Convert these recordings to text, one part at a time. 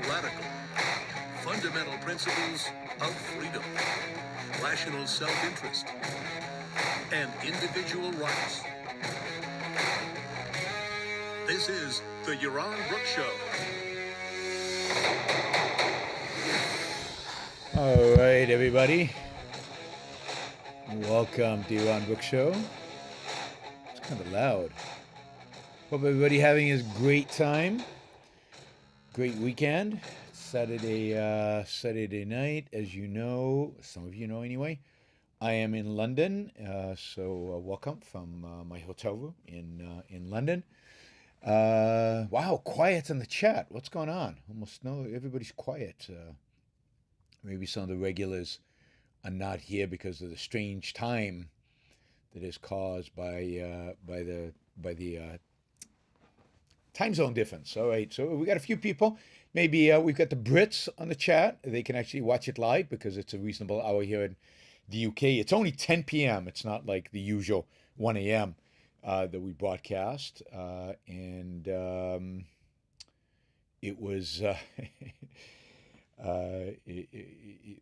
radical. Fundamental principles of freedom, rational self-interest, and individual rights. This is the Yaron Brook Show. All right, everybody. Welcome to Yaron Brook Show. It's kind of loud. Hope everybody having a great time. Great weekend. Saturday night, as you know, some of you know anyway. I am in London, so welcome from my hotel room in London. Wow, quiet in the chat. What's going on? Almost no, everybody's quiet. Maybe some of the regulars are not here because of the strange time that is caused by the time zone difference. All right, so we got a few people. Maybe we've got the Brits on the chat. They can actually watch it live because it's a reasonable hour here in the UK. It's only 10 p.m. It's not like the usual 1 a.m. That we broadcast. It was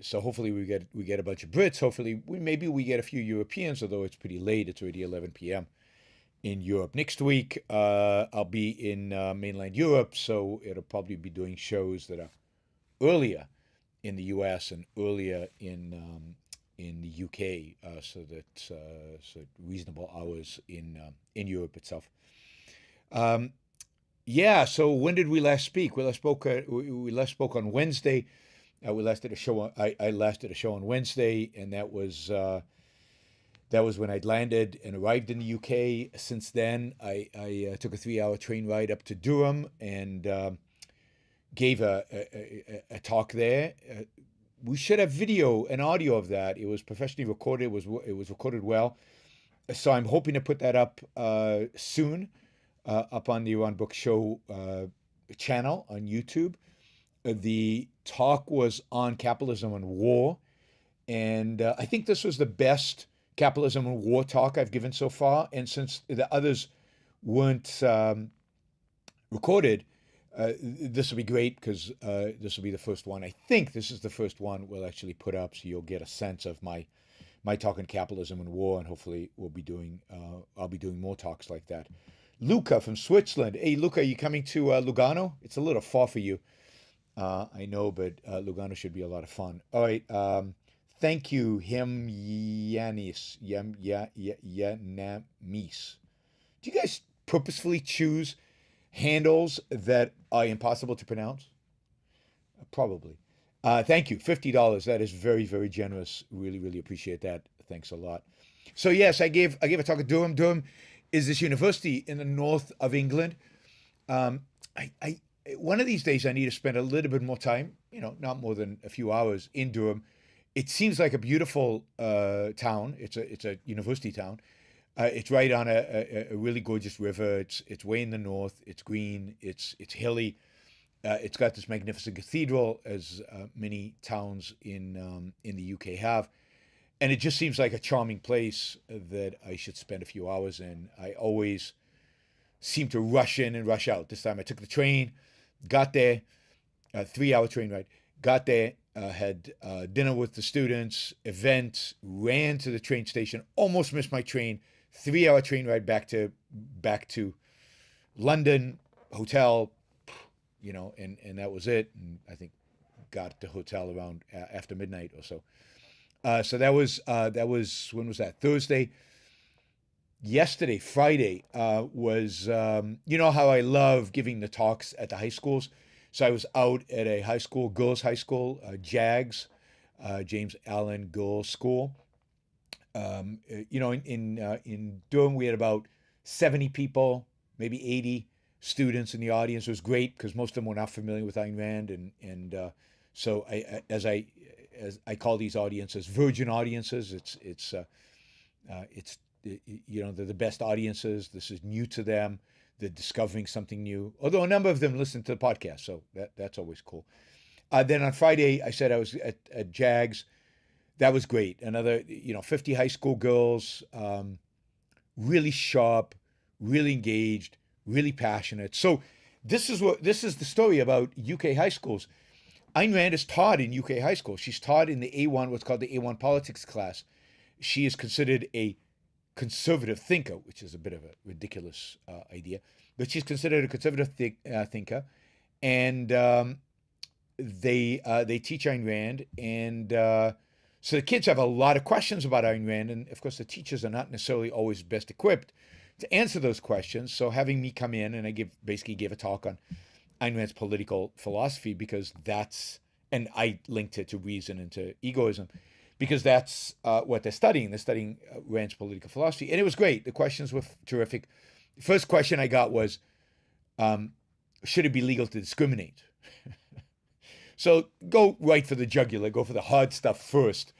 so hopefully we get a bunch of Brits. Hopefully maybe we get a few Europeans, although it's pretty late. It's already 11 p.m. in Europe. Next week I'll be in mainland Europe, so it'll probably be doing shows that are earlier in the US and earlier in the UK, so reasonable hours in Europe itself. Yeah. So when did we last speak? We last spoke on Wednesday. I last did a show on Wednesday, and that was when I'd landed and arrived in the UK. Since then, I took a 3-hour train ride up to Durham and gave a talk there. We should have video and audio of that. It was professionally recorded. It was recorded well. So I'm hoping to put that up soon, up on the Yaron Brook Show channel on YouTube. The talk was on capitalism and war, and I think this was the best capitalism and war talk I've given so far. And since the others weren't recorded, this will be great because this will be the first one. I think this is the first one we'll actually put up, so you'll get a sense of my talk on capitalism and war, and hopefully I'll be doing more talks like that. Luca from Switzerland. Hey, Luca, are you coming to Lugano? It's a little far for you, I know, but Lugano should be a lot of fun. All right. Thank you, Yanis. Yanamis. Do you guys purposefully choose handles that are impossible to pronounce? Probably. Thank you. $50. That is very, very generous. Really, really appreciate that. Thanks a lot. So yes, I gave a talk at Durham. Durham is this university in the north of England. One of these days I need to spend a little bit more time, not more than a few hours in Durham. It seems like a beautiful town. It's a university town. It's right on a really gorgeous river. It's way in the north. It's green. It's hilly. It's got this magnificent cathedral, as many towns in the UK have, and it just seems like a charming place that I should spend a few hours in. I always seem to rush in and rush out. This time I took the train, got there, 3-hour train ride, got there, had dinner with the students, event, ran to the train station, almost missed my train, 3-hour train ride back to London, hotel, and that was it. And I think got to hotel around after midnight or so. So that was when was that? Thursday. Yesterday, Friday, was how I love giving the talks at the high schools. So I was out at a high school, girls' high school, JAGS, James Allen Girls' School. In Durham, we had about 70 people, maybe 80 students in the audience. It was great because most of them were not familiar with Ayn Rand, and so as I call these audiences virgin audiences. They're the best audiences. This is new to them. They're discovering something new. Although a number of them listen to the podcast, so that's always cool. Then on Friday, I said I was at JAGS. That was great. Another 50 high school girls, really sharp, really engaged, really passionate. So this is the story about UK high schools. Ayn Rand is taught in UK high school. She's taught in the A1, what's called the A1 politics class. She is considered a conservative thinker, which is a bit of a ridiculous idea, but she's considered a conservative thinker, and they teach Ayn Rand, and so the kids have a lot of questions about Ayn Rand, and of course the teachers are not necessarily always best equipped to answer those questions. So having me come in and I basically give a talk on Ayn Rand's political philosophy, because and I linked it to reason and to egoism, because that's what they're studying. They're studying Rand's political philosophy, and it was great. The questions were terrific. The first question I got was, should it be legal to discriminate? So go right for the jugular, go for the hard stuff first.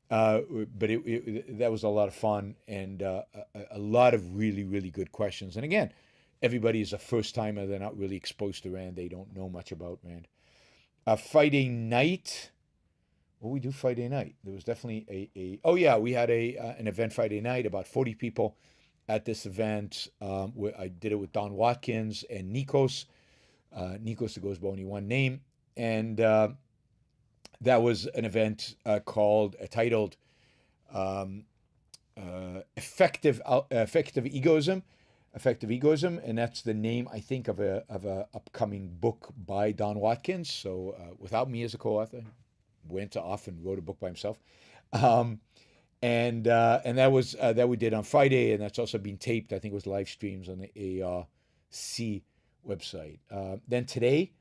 But that was a lot of fun, and a lot of really, really good questions. And again, everybody is a first timer. They're not really exposed to Rand. They don't know much about Rand. Friday night, what we do Friday night? There was definitely oh yeah, we had an event Friday night, about 40 people at this event. Where I did it with Don Watkins and Nikos. Nikos, that goes by only one name. And that was an event titled Effective Egoism. Effective Egoism, and that's the name, I think, of a upcoming book by Don Watkins. So without me as a co-author, went off and wrote a book by himself. And that was that we did on Friday, and that's also been taped. I think it was live streams on the ARC website. Then today,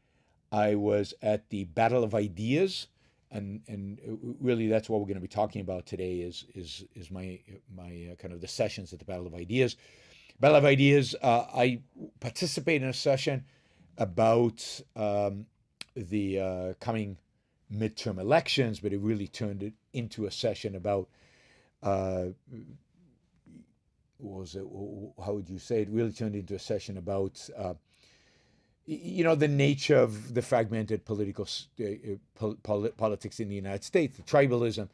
I was at the Battle of Ideas, and really that's what we're going to be talking about today. Is my kind of the sessions at the Battle of Ideas. Battle of Ideas. I participated in a session about the coming midterm elections, but it really turned it into a session about what was it? How would you say it? Really turned into a session about the nature of the fragmented political politics in the United States, the tribalism,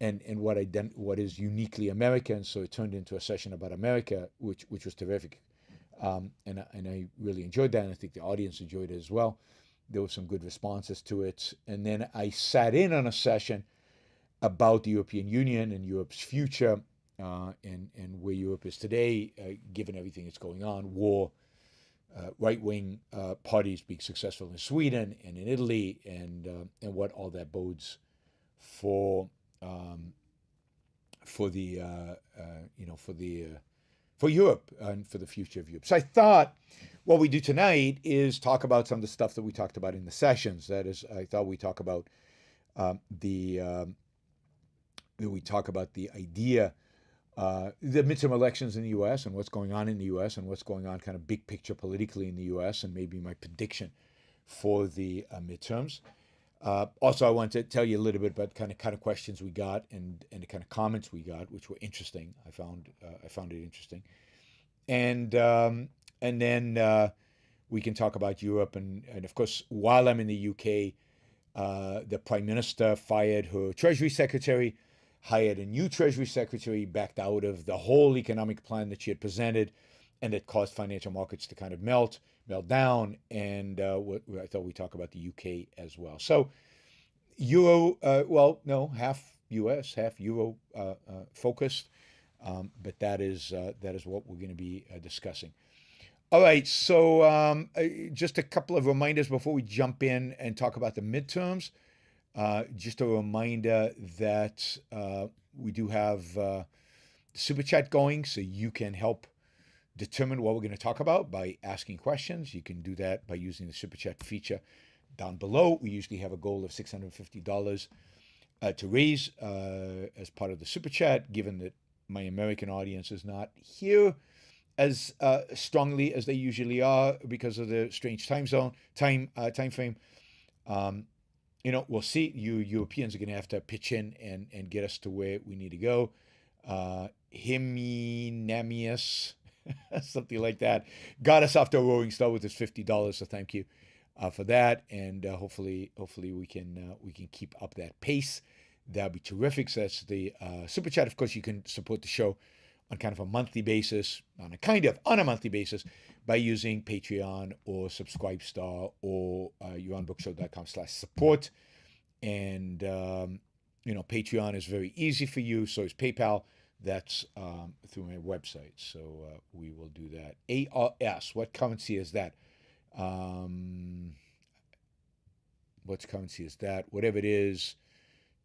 and what is uniquely American. So it turned into a session about America, which was terrific, and I really enjoyed that, and I think the audience enjoyed it as well. There were some good responses to it, and then I sat in on a session about the European Union and Europe's future, and where Europe is today, given everything that's going on, war, right-wing parties being successful in Sweden and in Italy, and what all that bodes for Europe and for the future of Europe. So I thought what we do tonight is talk about some of the stuff that we talked about in the sessions. That is, I thought we talk about the idea, the midterm elections in the U.S. and what's going on in the U.S. and what's going on kind of big picture politically in the U.S. and maybe my prediction for the midterms. Also, I want to tell you a little bit about kind of questions we got and the kind of comments we got, which were interesting. I found it interesting, and then we can talk about Europe and of course, while I'm in the UK, the Prime Minister fired her Treasury Secretary, hired a new Treasury Secretary, backed out of the whole economic plan that she had presented, and that caused financial markets to kind of melt down. And I thought we'd talk about the UK as well. So Euro, half US, half Euro focused, but that is what we're going to be discussing. All right, so just a couple of reminders before we jump in and talk about the midterms. Just a reminder that we do have the Super Chat going, so you can help determine what we're going to talk about by asking questions. You can do that by using the Super Chat feature down below. We usually have a goal of $650 to raise as part of the Super Chat, given that my American audience is not here as strongly as they usually are because of the strange time frame. We'll see. You Europeans are going to have to pitch in and get us to where we need to go. Himinamius, something like that, got us off to a roaring start with his $50. So thank you for that, and hopefully we can keep up that pace. That'd be terrific. So that's the Super Chat. Of course, you can support the show on kind of a monthly basis, on a monthly basis by using Patreon or Subscribestar or youronbrookshow.com/support. And, Patreon is very easy for you. So is PayPal. That's through my website. So we will do that. ARS, what currency is that? What currency is that? Whatever it is,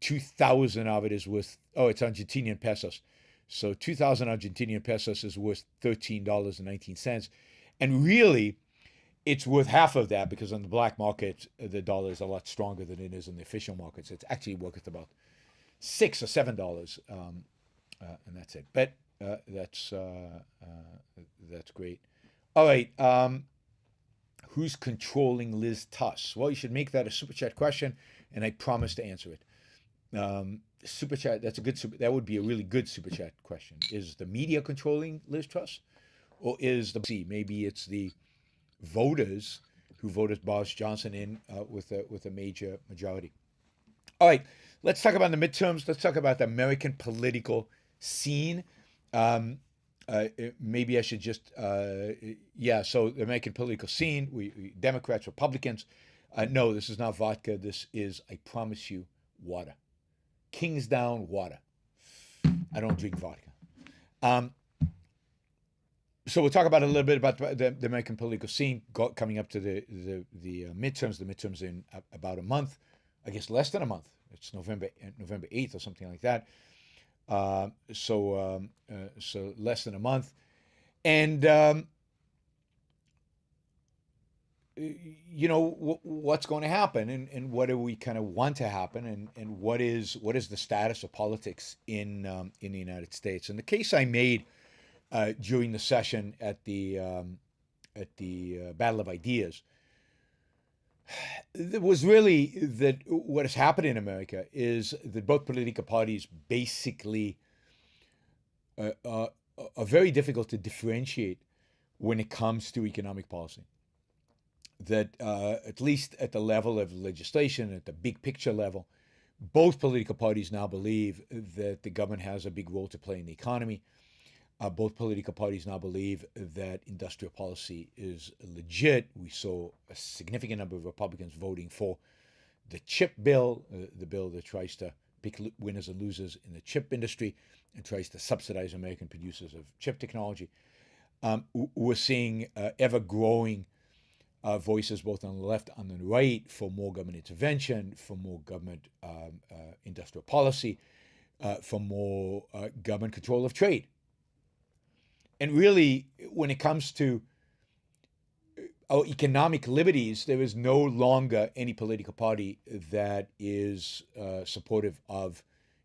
2,000 of it is worth, it's Argentinian pesos. So 2,000 Argentinian pesos is worth $13.19. And really, it's worth half of that because on the black market, the dollar is a lot stronger than it is in the official markets. It's actually worth about $6 or $7, and that's it. But that's great. All right. Who's controlling Liz Truss? Well, you should make that a super chat question, and I promise to answer it. Super chat. That would be a really good super chat question. Is the media controlling Liz Truss, or is maybe it's the voters who voted Boris Johnson in with a major majority? All right, let's talk about the midterms. Let's talk about the American political scene. Maybe I should just so the American political scene. We Democrats, Republicans. No, this is not vodka. This is, I promise you, water. Kingsdown water. I don't drink vodka. So we'll talk about a little bit about the American political scene coming up to the midterms. The midterms in about a month, I guess less than a month. It's November 8th or something like that. So less than a month, and what's going to happen, and what do we kind of want to happen, and what is the status of politics in the United States? And the case I made during the session at the Battle of Ideas, it was really that what has happened in America is that both political parties basically are very difficult to differentiate when it comes to economic policy. That at least at the level of legislation, at the big picture level, both political parties now believe that the government has a big role to play in the economy. Both political parties now believe that industrial policy is legit. We saw a significant number of Republicans voting for the chip bill, the bill that tries to pick winners and losers in the chip industry and tries to subsidize American producers of chip technology. We're seeing ever-growing voices both on the left and on the right for more government intervention, for more government industrial policy, for more government control of trade. And really, when it comes to our economic liberties, there is no longer any political party that is supportive of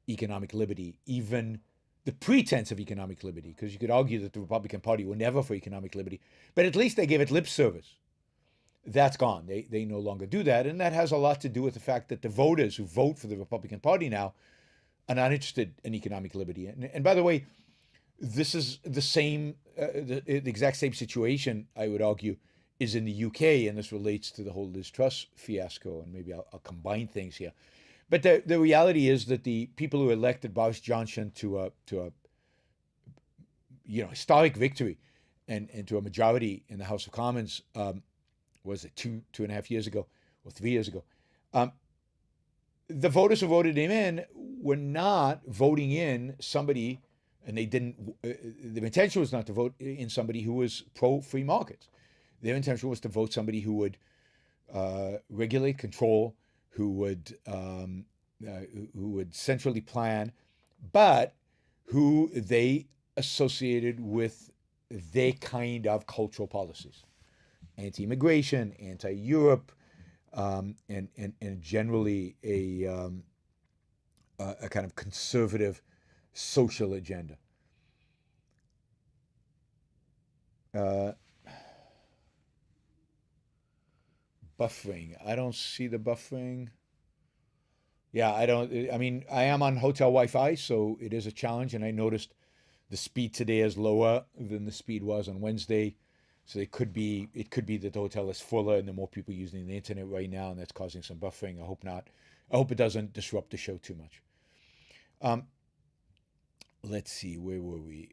economic liberty, even the pretense of economic liberty, because you could argue that the Republican Party were never for economic liberty, but at least they gave it lip service. That's gone. They no longer do that, and that has a lot to do with the fact that the voters who vote for the Republican Party now are not interested in economic liberty. And by the way, this is the same, the exact same situation, I would argue, is in the UK, and this relates to the whole Liz Truss fiasco, and maybe I'll combine things here. But the reality is that the people who elected Boris Johnson to a historic victory and to a majority in the House of Commons, was it 2.5 years ago or 3 years ago? The voters who voted him in were not voting in somebody, and they didn't. Their intention was not to vote in somebody who was pro-free markets. Their intention was to vote somebody who would regulate, control, who would centrally plan, but who they associated with their kind of cultural policies. Anti-immigration, anti-Europe, and generally a kind of conservative social agenda. Buffering. I don't see the buffering. Yeah, I don't. I mean, I am on hotel Wi-Fi, so it is a challenge, and I noticed the speed today is lower than the speed was on Wednesday. So it could be that the hotel is fuller and there are more people using the internet right now, and that's causing some buffering. I hope not. I hope it doesn't disrupt the show too much. Let's see, where were we?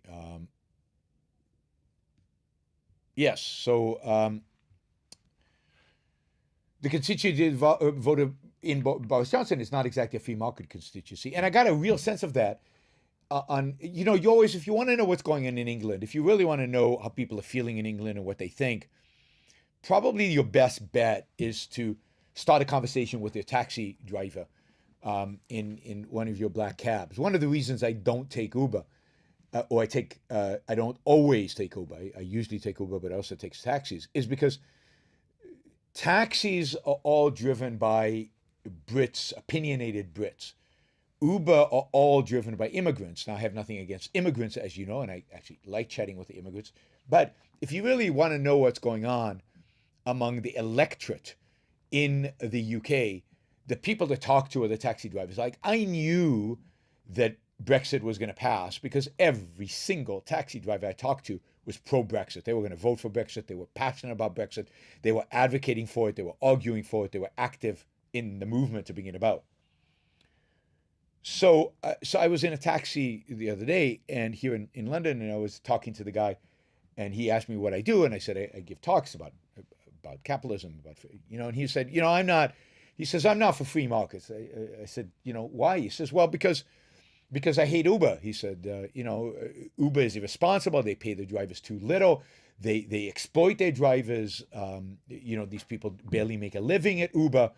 Yes. So the constituency voted in Boris Johnson is not exactly a free market constituency, and I got a real sense of that. You always, if you want to know what's going on in England, if you really want to know how people are feeling in England and what they think, probably your best bet is to start a conversation with your taxi driver in one of your black cabs. One of the reasons I don't take Uber, I don't always take Uber. I usually take Uber, but I also take taxis, is because taxis are all driven by Brits, opinionated Brits. Uber are all driven by immigrants. Now, I have nothing against immigrants, as you know, and I actually like chatting with the immigrants. But if you really want to know what's going on among the electorate in the UK, the people to talk to are the taxi drivers. Like, I knew that Brexit was going to pass because every single taxi driver I talked to was pro-Brexit. They were going to vote for Brexit. They were passionate about Brexit. They were advocating for it. They were arguing for it. They were active in the movement to bring it about. So I was in a taxi the other day, and here in London, and I was talking to the guy, and he asked me what I do, and I said I give talks about capitalism, and he said, I'm not. He says, I'm not for free markets. I said, why? He says, well, because I hate Uber. He said, Uber is irresponsible. They pay their drivers too little. They exploit their drivers. These people barely make a living at Uber.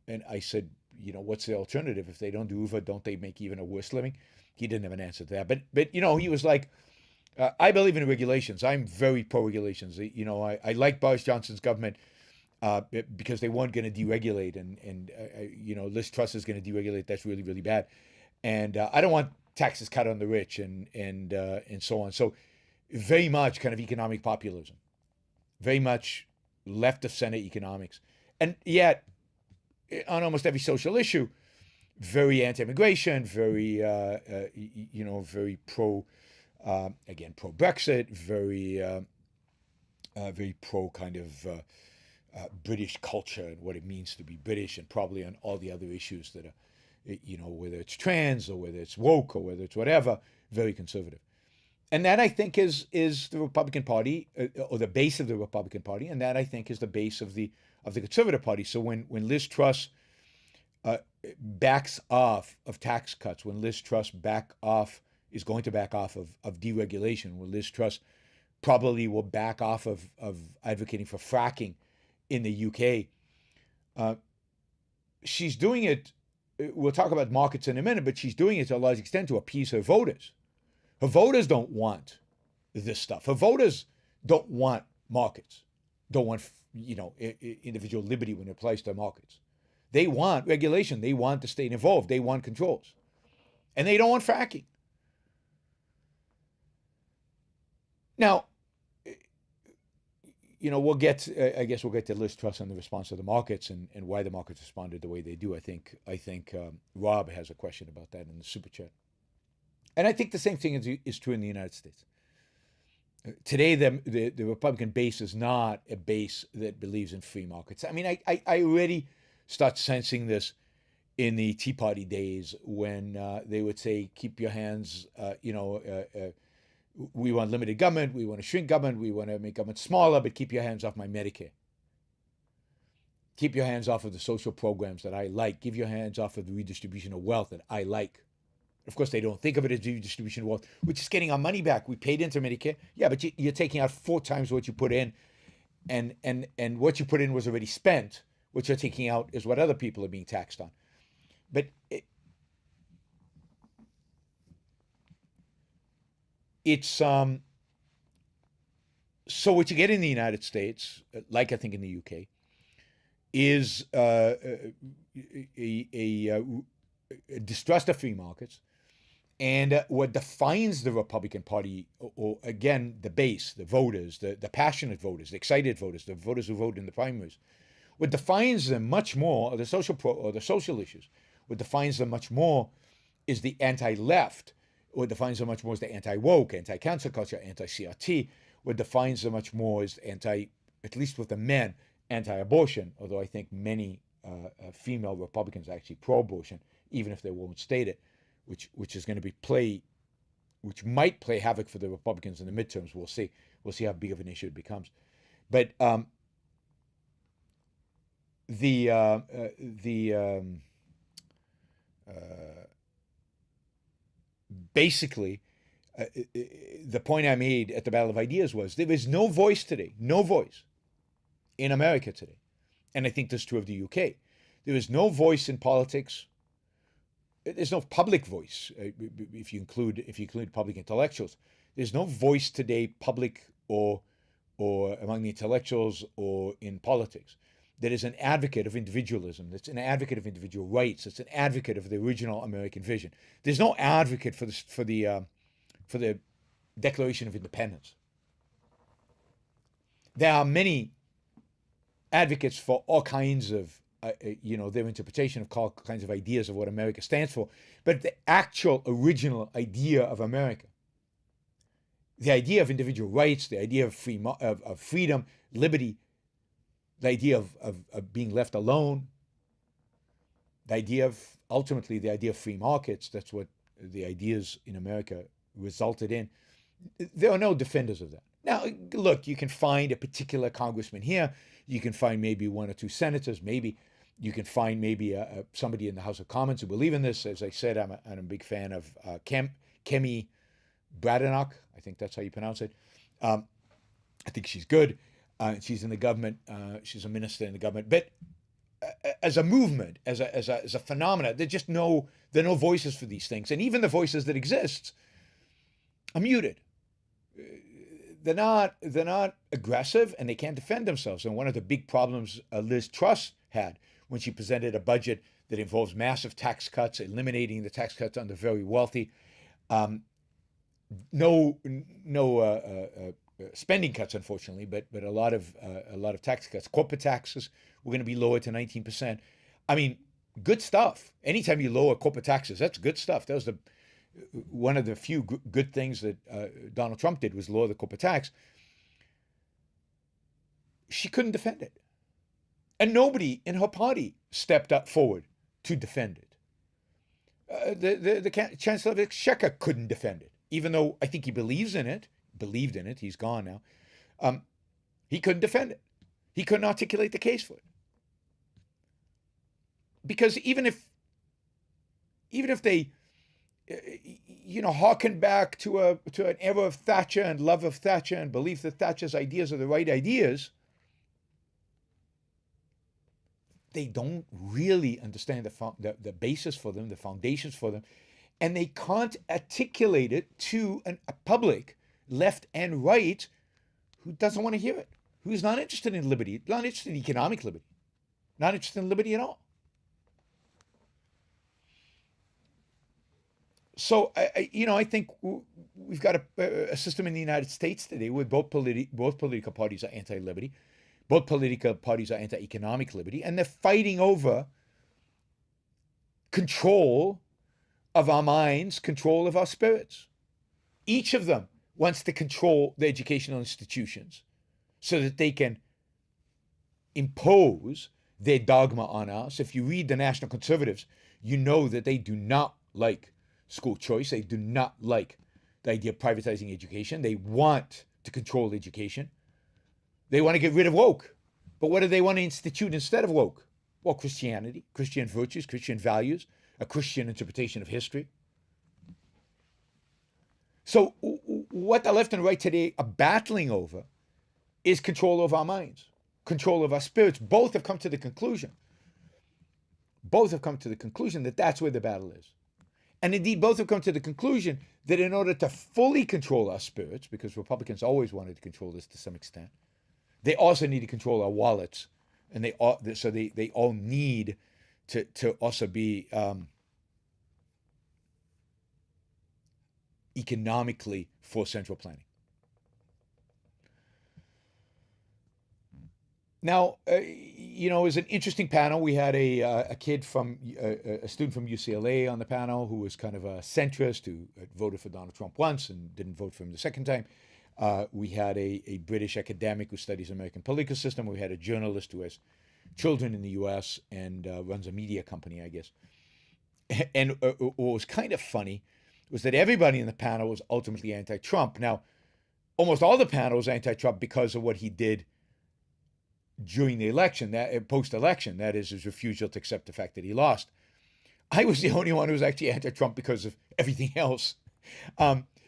And I said, what's the alternative? If they don't do Uber, don't they make even a worse living? He didn't have an answer to that. But he was like, I believe in regulations. I'm very pro regulations. I like Boris Johnson's government because they weren't going to deregulate, and Liz Truss is going to deregulate. That's really, really bad. And I don't want taxes cut on the rich and so on. So very much kind of economic populism, very much left of center economics, and yet on almost every social issue, very anti-immigration, very very pro, again, pro Brexit, very pro kind of British culture and what it means to be British, and probably on all the other issues that are, whether it's trans or whether it's woke or whether it's whatever, very conservative. And that, I think, is the Republican Party, or the base of the Republican Party, and that, I think, is the base of the Conservative Party. So when Liz Truss backs off of tax cuts, when Liz Truss is going to back off of deregulation, when Liz Truss probably will back off of advocating for fracking in the UK, she's doing it. We'll talk about markets in a minute, but she's doing it to a large extent to appease her voters. Her voters don't want this stuff. Her voters don't want markets, don't want individual liberty when it applies to markets. They want regulation. They want the state involved. They want controls, and they don't want fracking. Now, we'll get. I guess we'll get to Liz Truss and the response of the markets and why the markets responded the way they do. I think Rob has a question about that in the super chat, and I think the same thing is true in the United States. Today, the Republican base is not a base that believes in free markets. I mean, I already start sensing this in the Tea Party days when they would say, keep your hands, we want limited government, we want to shrink government, we want to make government smaller, but keep your hands off my Medicare. Keep your hands off of the social programs that I like. Give your hands off of the redistribution of wealth that I like. Of course, they don't think of it as redistribution of wealth. We're just getting our money back. We paid into Medicare. Yeah, but you're taking out 4 times what you put in, and what you put in was already spent. What you're taking out is what other people are being taxed on. But it's so what you get in the United States, like I think in the UK, is a distrust of free markets. And what defines the Republican Party, or again, the base, the voters, the passionate voters, the excited voters, the voters who vote in the primaries, what defines them much more, or the social issues, what defines them much more is the anti-left. What defines them much more is the anti-woke, anti-cancel culture, anti-CRT. What defines them much more is at least with the men, anti-abortion, although I think many female Republicans are actually pro-abortion, even if they won't state it, which is going to play which might play havoc for the Republicans in the midterms. We'll see. We'll see how big of an issue it becomes. But basically, the point I made at the Battle of Ideas was there is no voice today, no voice in America today, and I think this is true of the UK. There is no voice in politics. There's no public voice if you include public intellectuals. There's no voice today, public or among the intellectuals or in politics, that is an advocate of individualism, that's an advocate of individual rights, that's an advocate of the original American vision. There's no advocate for the Declaration of Independence. There are many advocates for all kinds of their interpretation of all kinds of ideas of what America stands for, but the actual original idea of America, the idea of individual rights, the idea of freedom, liberty, the idea of being left alone, the idea of ultimately the idea of free markets, that's what the ideas in America resulted in. There are no defenders of that. Now, look, you can find a particular congressman here. You can find maybe one or two senators. Maybe you can find maybe somebody in the House of Commons who believe in this. As I said, I'm a big fan of Kemi Badenoch. I think that's how you pronounce it. I think she's good. She's in the government. She's a minister in the government. But as a movement, as a phenomena, there are no voices for these things. And even the voices that exist are muted. They're not aggressive, and they can't defend themselves. And one of the big problems Liz Truss had when she presented a budget that involves massive tax cuts, eliminating the tax cuts on the very wealthy, no spending cuts, unfortunately, but a lot of tax cuts. Corporate taxes were going to be lowered to 19%. I mean, good stuff. Anytime you lower corporate taxes, that's good stuff. That was one of the few good things that Donald Trump did, was lower the corporate tax. She couldn't defend it, and nobody in her party stepped up forward to defend it. The Chancellor of the Exchequer couldn't defend it, even though I think he believed in it. He's gone now. He couldn't defend it. He couldn't articulate the case for it, because even if they harken back to an era of Thatcher and love of Thatcher and belief that Thatcher's ideas are the right ideas, they don't really understand the basis for them, the foundations for them, and they can't articulate it to a public, left and right, who doesn't want to hear it, who's not interested in liberty, not interested in economic liberty, not interested in liberty at all. So I think we've got a system in the United States today where both political parties are anti-liberty, both political parties are anti-economic liberty, and they're fighting over control of our minds, control of our spirits. Each of them wants to control the educational institutions so that they can impose their dogma on us. If you read the National Conservatives, you know that they do not like school choice. They do not like the idea of privatizing education. They want to control education. They want to get rid of woke. But what do they want to institute instead of woke? Well, Christianity, Christian virtues, Christian values, a Christian interpretation of history. So what the left and right today are battling over is control of our minds, control of our spirits. Both have come to the conclusion. That that's where the battle is. And indeed, both have come to the conclusion that in order to fully control our spirits, because Republicans always wanted to control this to some extent, they also need to control our wallets, and they all need to also be economically for central planning. Now, it was an interesting panel. We had a student from UCLA on the panel who was kind of a centrist, who had voted for Donald Trump once and didn't vote for him the second time. We had a British academic who studies American political system. We had a journalist who has children in the U.S. and runs a media company, I guess. And what was kind of funny was that everybody in the panel was ultimately anti-Trump. Now, almost all the panel was anti-Trump because of what he did during the election, that post-election, that is his refusal to accept the fact that he lost. I was the only one who was actually anti-Trump because of everything else.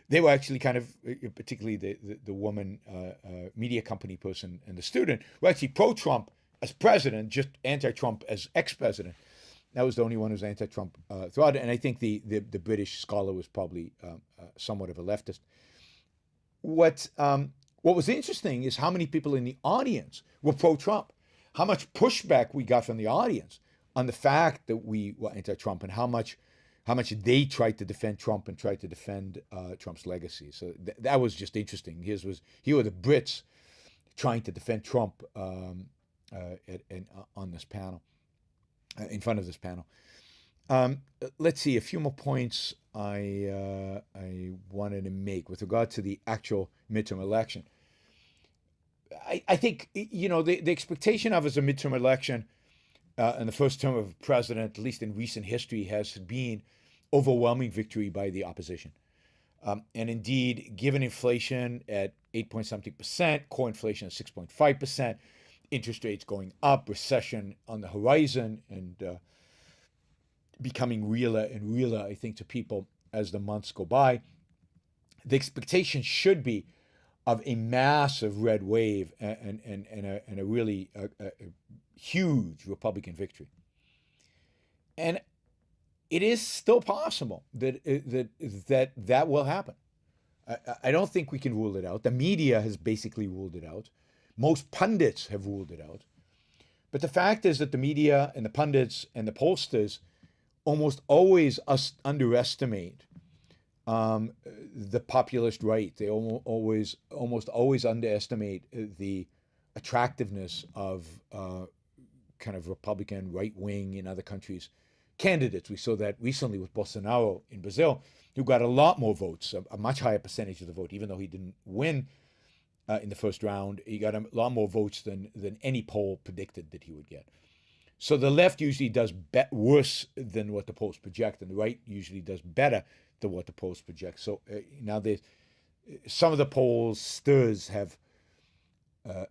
They were actually kind of, particularly the woman media company person and the student, were actually pro-Trump as president, just anti-Trump as ex-president. That was the only one who was anti-Trump throughout it. And I think the British scholar was probably somewhat of a leftist. What was interesting is how many people in the audience were pro-Trump, how much pushback we got from the audience on the fact that we were anti-Trump, and how much they tried to defend Trump and tried to defend Trump's legacy. So that was just interesting. Here were the Brits trying to defend Trump on this panel, in front of this panel. Let's see, a few more points I wanted to make with regard to the actual midterm election. I think, the expectation of as a midterm election in the first term of a president, at least in recent history, has been overwhelming victory by the opposition. And indeed, given inflation at 8-point-something%, core inflation at 6.5%, interest rates going up, recession on the horizon, and becoming realer and realer, I think, to people as the months go by, the expectation should be of a massive red wave and a really huge Republican victory. And it is still possible that will happen. I don't think we can rule it out. The media has basically ruled it out. Most pundits have ruled it out. But the fact is that the media and the pundits and the pollsters almost always underestimate the populist right. They almost always underestimate the attractiveness of kind of Republican right wing in other countries candidates. We saw that recently with Bolsonaro in Brazil, who got a lot more votes, a much higher percentage of the vote, even though he didn't win in the first round. He got a lot more votes than any poll predicted that he would get. So the left usually does worse than what the polls project, and the right usually does better than what the polls project. So now some of the pollsters have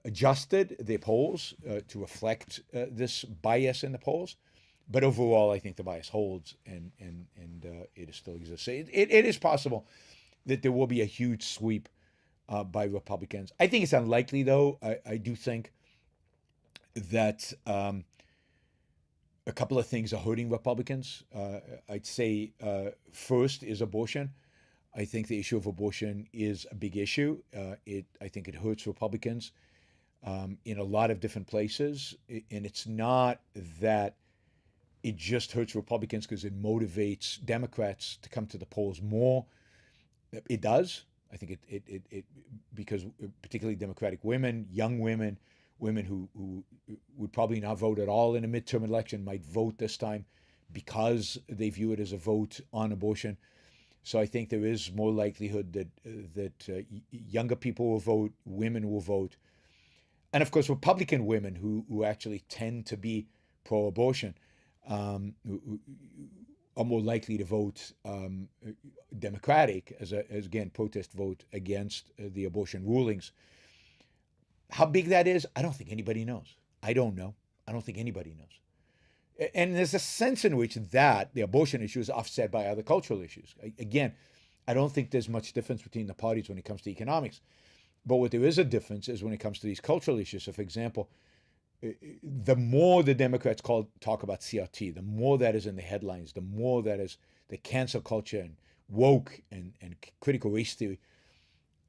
adjusted their polls to reflect this bias in the polls. But overall, I think the bias holds, and it still exists. It is possible that there will be a huge sweep by Republicans. I think it's unlikely, though. I do think that a couple of things are hurting Republicans. I'd say first is abortion. I think the issue of abortion is a big issue. I think it hurts Republicans in a lot of different places. And it's not that it just hurts Republicans because it motivates Democrats to come to the polls more. It does. I think it because particularly Democratic women, young women, women who would probably not vote at all in a midterm election might vote this time because they view it as a vote on abortion. So I think there is more likelihood that younger people will vote, women will vote, and of course Republican women who actually tend to be pro-abortion are more likely to vote Democratic as again protest vote against the abortion rulings. How big that is, I don't think anybody knows. I don't know. I don't think anybody knows. And there's a sense in which that the abortion issue is offset by other cultural issues. Again, I don't think there's much difference between the parties when it comes to economics. But what there is a difference is when it comes to these cultural issues. So, for example, the more the Democrats talk about CRT, the more that is in the headlines, the more that is the cancel culture and woke and critical race theory,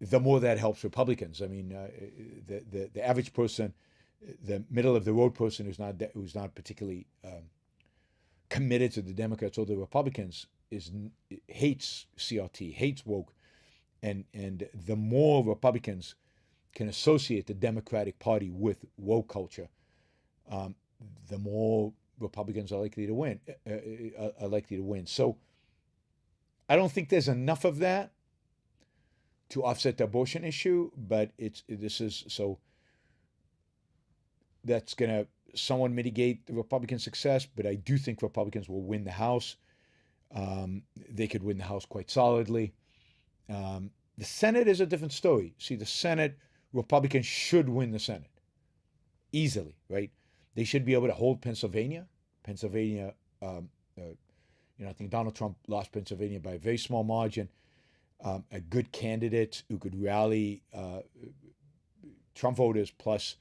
the more that helps Republicans. I mean, the average person, the middle of the road person who's not particularly committed to the Democrats or the Republicans hates CRT, hates woke, and the more Republicans can associate the Democratic Party with woke culture, the more Republicans are likely to win. So I don't think there's enough of that to offset the abortion issue, but that's going to somewhat mitigate the Republican success. But I do think Republicans will win the House. They could win the House quite solidly. The Senate is a different story. See, the Senate, Republicans should win the Senate easily, right? They should be able to hold Pennsylvania. Pennsylvania, I think Donald Trump lost Pennsylvania by a very small margin. A good candidate who could rally Trump voters plus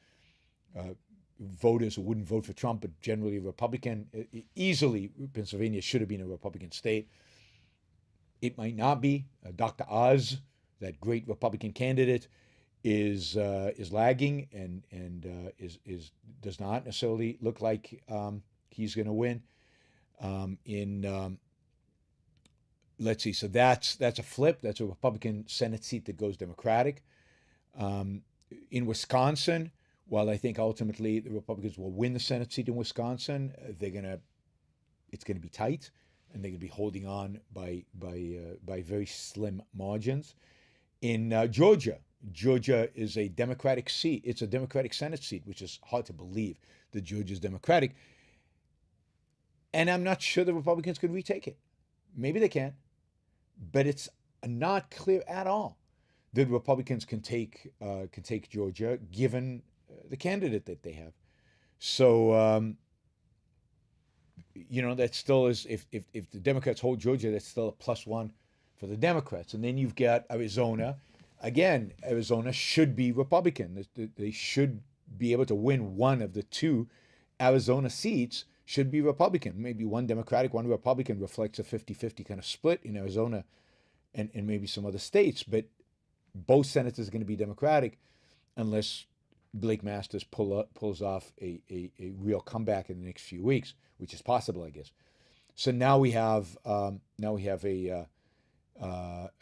voters who wouldn't vote for Trump but generally Republican. Easily, Pennsylvania should have been a Republican state. It might not be. Dr. Oz, that great Republican candidate, is lagging and does not necessarily look like he's going to win. Let's see. So that's a flip. That's a Republican Senate seat that goes Democratic. In Wisconsin, while I think ultimately the Republicans will win the Senate seat in Wisconsin, it's gonna be tight, and they're gonna be holding on by very slim margins. In Georgia is a Democratic seat. It's a Democratic Senate seat, which is hard to believe that Georgia's Democratic. And I'm not sure the Republicans can retake it. Maybe they can, but it's not clear at all that Republicans can take Georgia, given the candidate that they have. So that still is, if the Democrats hold Georgia, that's still a +1 for the Democrats. And then you've got Arizona. Again, Arizona should be Republican. They should be able to win one of the two Arizona seats. Should be Republican. Maybe one Democratic, one Republican reflects a 50-50 kind of split in Arizona and maybe some other states. But both senators are going to be Democratic unless Blake Masters pulls off a real comeback in the next few weeks, which is possible, I guess. So now we have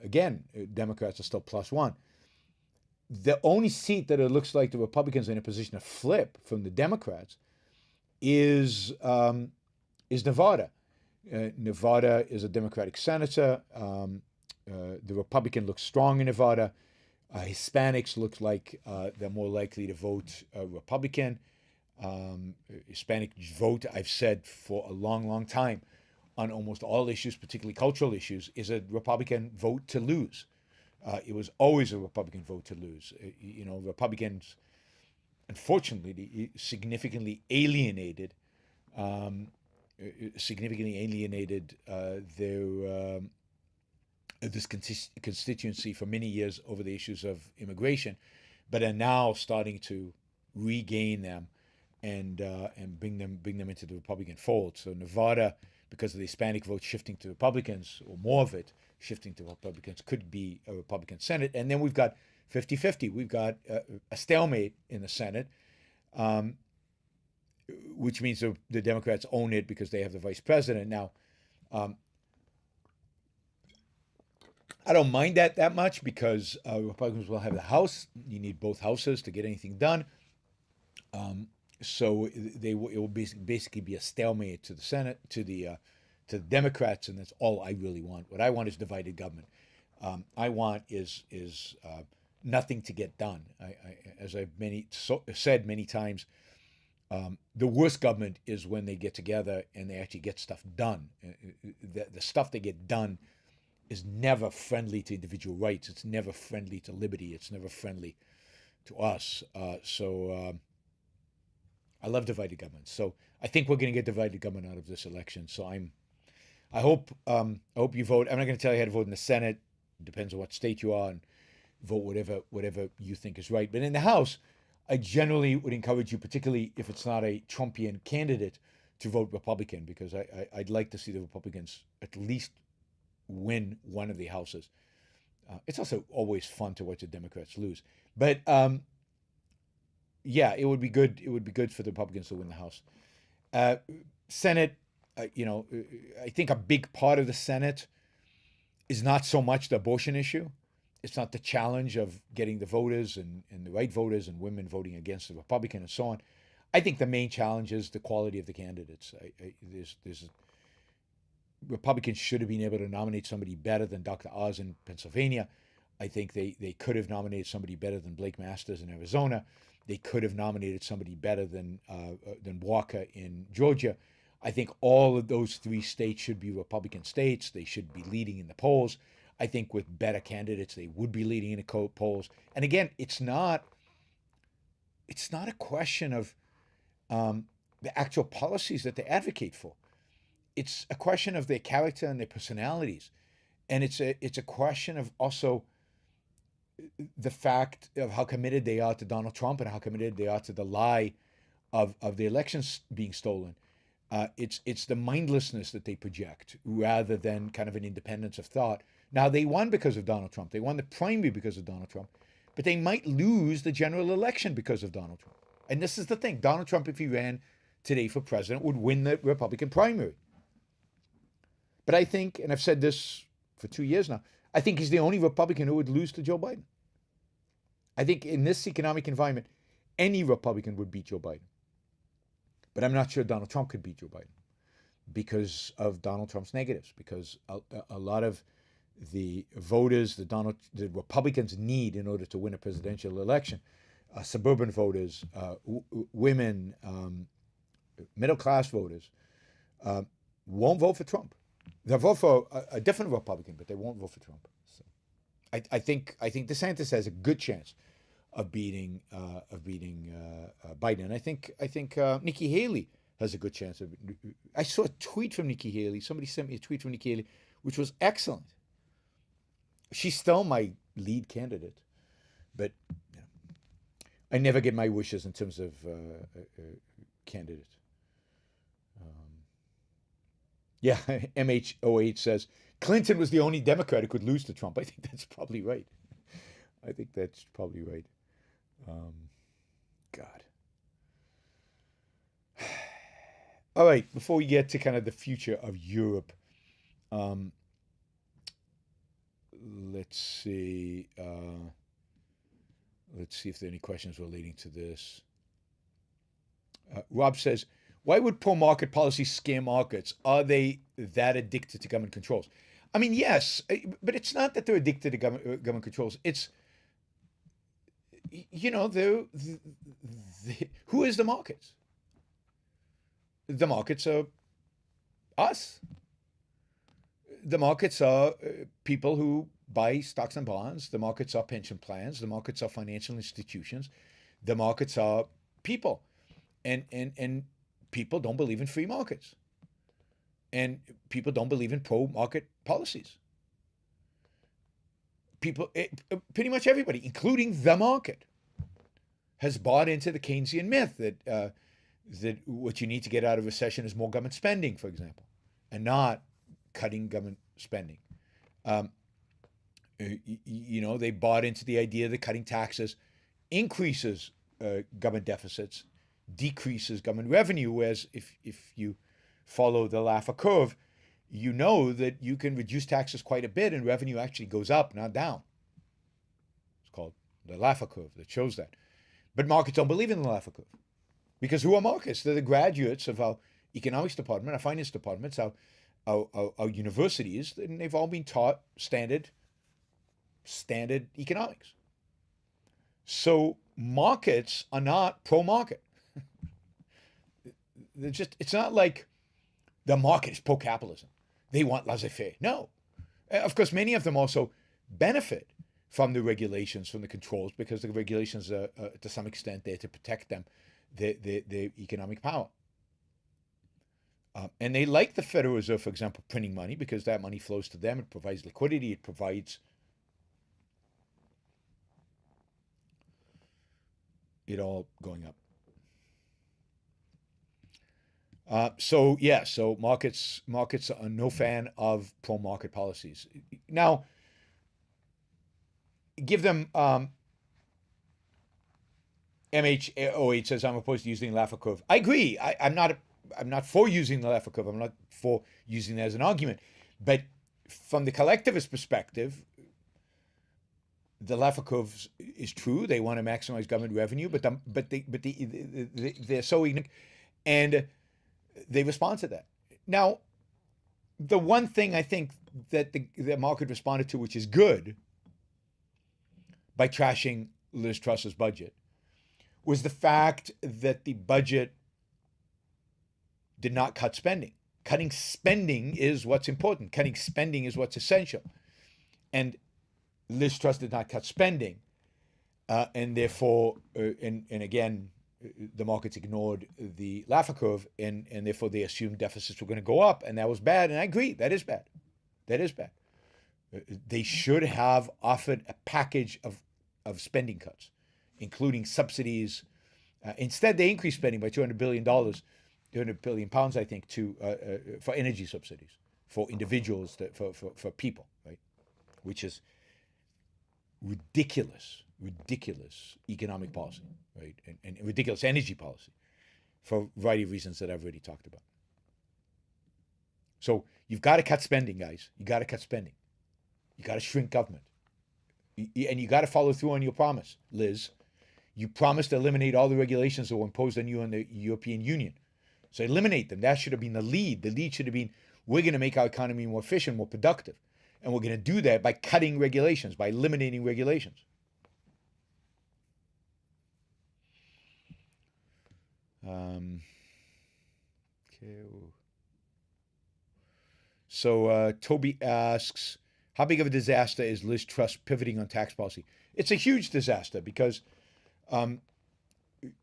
again, Democrats are still +1. The only seat that it looks like the Republicans are in a position to flip from the Democrats is Nevada. Nevada is a Democratic senator. The Republican looks strong in Nevada. Hispanics look like they're more likely to vote Republican. Hispanic vote, I've said for a long, long time, on almost all issues, particularly cultural issues, is a Republican vote to lose. It was always a Republican vote to lose. Republicans, unfortunately, significantly alienated this constituency for many years over the issues of immigration, but are now starting to regain them and bring them into the Republican fold. So Nevada, because of the Hispanic vote shifting to Republicans, or more of it shifting to Republicans, could be a Republican Senate. And then we've got 50-50. We've got a stalemate in the Senate, which means the Democrats own it because they have the vice president. Now, I don't mind that much because Republicans will have the House. You need both houses to get anything done. So it will basically be a stalemate to the Senate, to the Democrats, and that's all I really want. What I want is divided government. I want is nothing to get done. As I've said many times, the worst government is when they get together and they actually get stuff done. The stuff they get done is never friendly to individual rights. It's never friendly to liberty. It's never friendly to us. So I love divided government. So I think we're going to get divided government out of this election. So I hope you vote. I'm not going to tell you how to vote in the Senate. It depends on what state you are, and vote whatever you think is right. But in the House, I generally would encourage you, particularly if it's not a Trumpian candidate, to vote Republican, because I'd like to see the Republicans at least win one of the houses. It's also always fun to watch the Democrats lose. But yeah, it would be good. It would be good for the Republicans to win the House. Senate, I think a big part of the Senate is not so much the abortion issue. It's not the challenge of getting the voters and the right voters and women voting against the Republican and so on. I think the main challenge is the quality of the candidates. Republicans should have been able to nominate somebody better than Dr. Oz in Pennsylvania. I think they could have nominated somebody better than Blake Masters in Arizona. They could have nominated somebody better than Walker in Georgia. I think all of those 3 states should be Republican states. They should be leading in the polls. I think with better candidates, they would be leading in the polls. And again, it's not a question of the actual policies that they advocate for. It's a question of their character and their personalities, and it's a question of also the fact of how committed they are to Donald Trump and how committed they are to the lie of the elections being stolen. It's the mindlessness that they project rather than kind of an independence of thought. Now, they won because of Donald Trump. They won the primary because of Donald Trump, but they might lose the general election because of Donald Trump. And this is the thing. Donald Trump, if he ran today for president, would win the Republican primary. But I think, and I've said this for 2 years now, I think he's the only Republican who would lose to Joe Biden. I think in this economic environment, any Republican would beat Joe Biden. But I'm not sure Donald Trump could beat Joe Biden because of Donald Trump's negatives, because a lot of the voters the Republicans need in order to win a presidential election, suburban voters, women, middle-class voters, won't vote for Trump. They'll vote for a different Republican, but they won't vote for Trump. So I think DeSantis has a good chance of beating Biden. And I think Nikki Haley has a good chance of. I saw a tweet from Nikki Haley. Somebody sent me a tweet from Nikki Haley, which was excellent. She's still my lead candidate, but I never get my wishes in terms of candidate. Yeah, MH08 says Clinton was the only Democrat who could lose to Trump. I think that's probably right. God. All right, before we get to kind of the future of Europe, let's see if there are any questions relating to this. Rob says, why would pro-market policies scare markets? Are they that addicted to government controls? I mean, yes, but it's not that they're addicted to government controls. It's, who is the markets? The markets are us. The markets are people who buy stocks and bonds. The markets are pension plans. The markets are financial institutions. The markets are people. And people don't believe in free markets. And people don't believe in pro-market policies. People, pretty much everybody, including the market, has bought into the Keynesian myth that what you need to get out of recession is more government spending, for example, and not cutting government spending. They bought into the idea that cutting taxes increases government deficits, decreases government revenue, whereas if you follow the Laffer curve, you know that you can reduce taxes quite a bit and revenue actually goes up, not down. It's called the Laffer curve that shows that. But markets don't believe in the Laffer curve. Because who are markets? They're the graduates of our economics department, our finance departments, our universities, and they've all been taught standard economics. So markets are not pro-market. It's not like the market is pro-capitalism. They want laissez-faire. No. Of course, many of them also benefit from the regulations, from the controls, because the regulations are to some extent there to protect them, their economic power. And they like the Federal Reserve, for example, printing money, because that money flows to them. It provides liquidity. It provides it all going up. So markets are no fan of pro-market policies. Now, give them MH08 says I'm opposed to using the Laffer curve. I agree. I'm not for using the Laffer curve. I'm not for using that as an argument. But from the collectivist perspective, the Laffer curve is true. They want to maximize government revenue, but they're so ignorant, and they respond to that. Now, the one thing I think that the market responded to, which is good, by trashing Liz Truss's budget, was the fact that the budget did not cut spending. Cutting spending is what's important. Cutting spending is what's essential. And Liz Truss did not cut spending, and therefore, and again, the markets ignored the Laffer curve, and therefore they assumed deficits were going to go up, and that was bad. And I agree, that is bad. That is bad. They should have offered a package of spending cuts, including subsidies. Instead, they increased spending by $200 billion, 200 billion pounds, I think, for energy subsidies for individuals, for people, right? Which is ridiculous economic policy, right? And ridiculous energy policy for a variety of reasons that I've already talked about. So you've got to cut spending, guys. You got to cut spending. You got to shrink government. And you got to follow through on your promise, Liz. You promised to eliminate all the regulations that were imposed on you in the European Union. So eliminate them. That should have been the lead. The lead should have been, we're going to make our economy more efficient, more productive. And we're going to do that by cutting regulations, by eliminating regulations. Okay. So Toby asks, how big of a disaster is Liz Truss pivoting on tax policy? It's a huge disaster because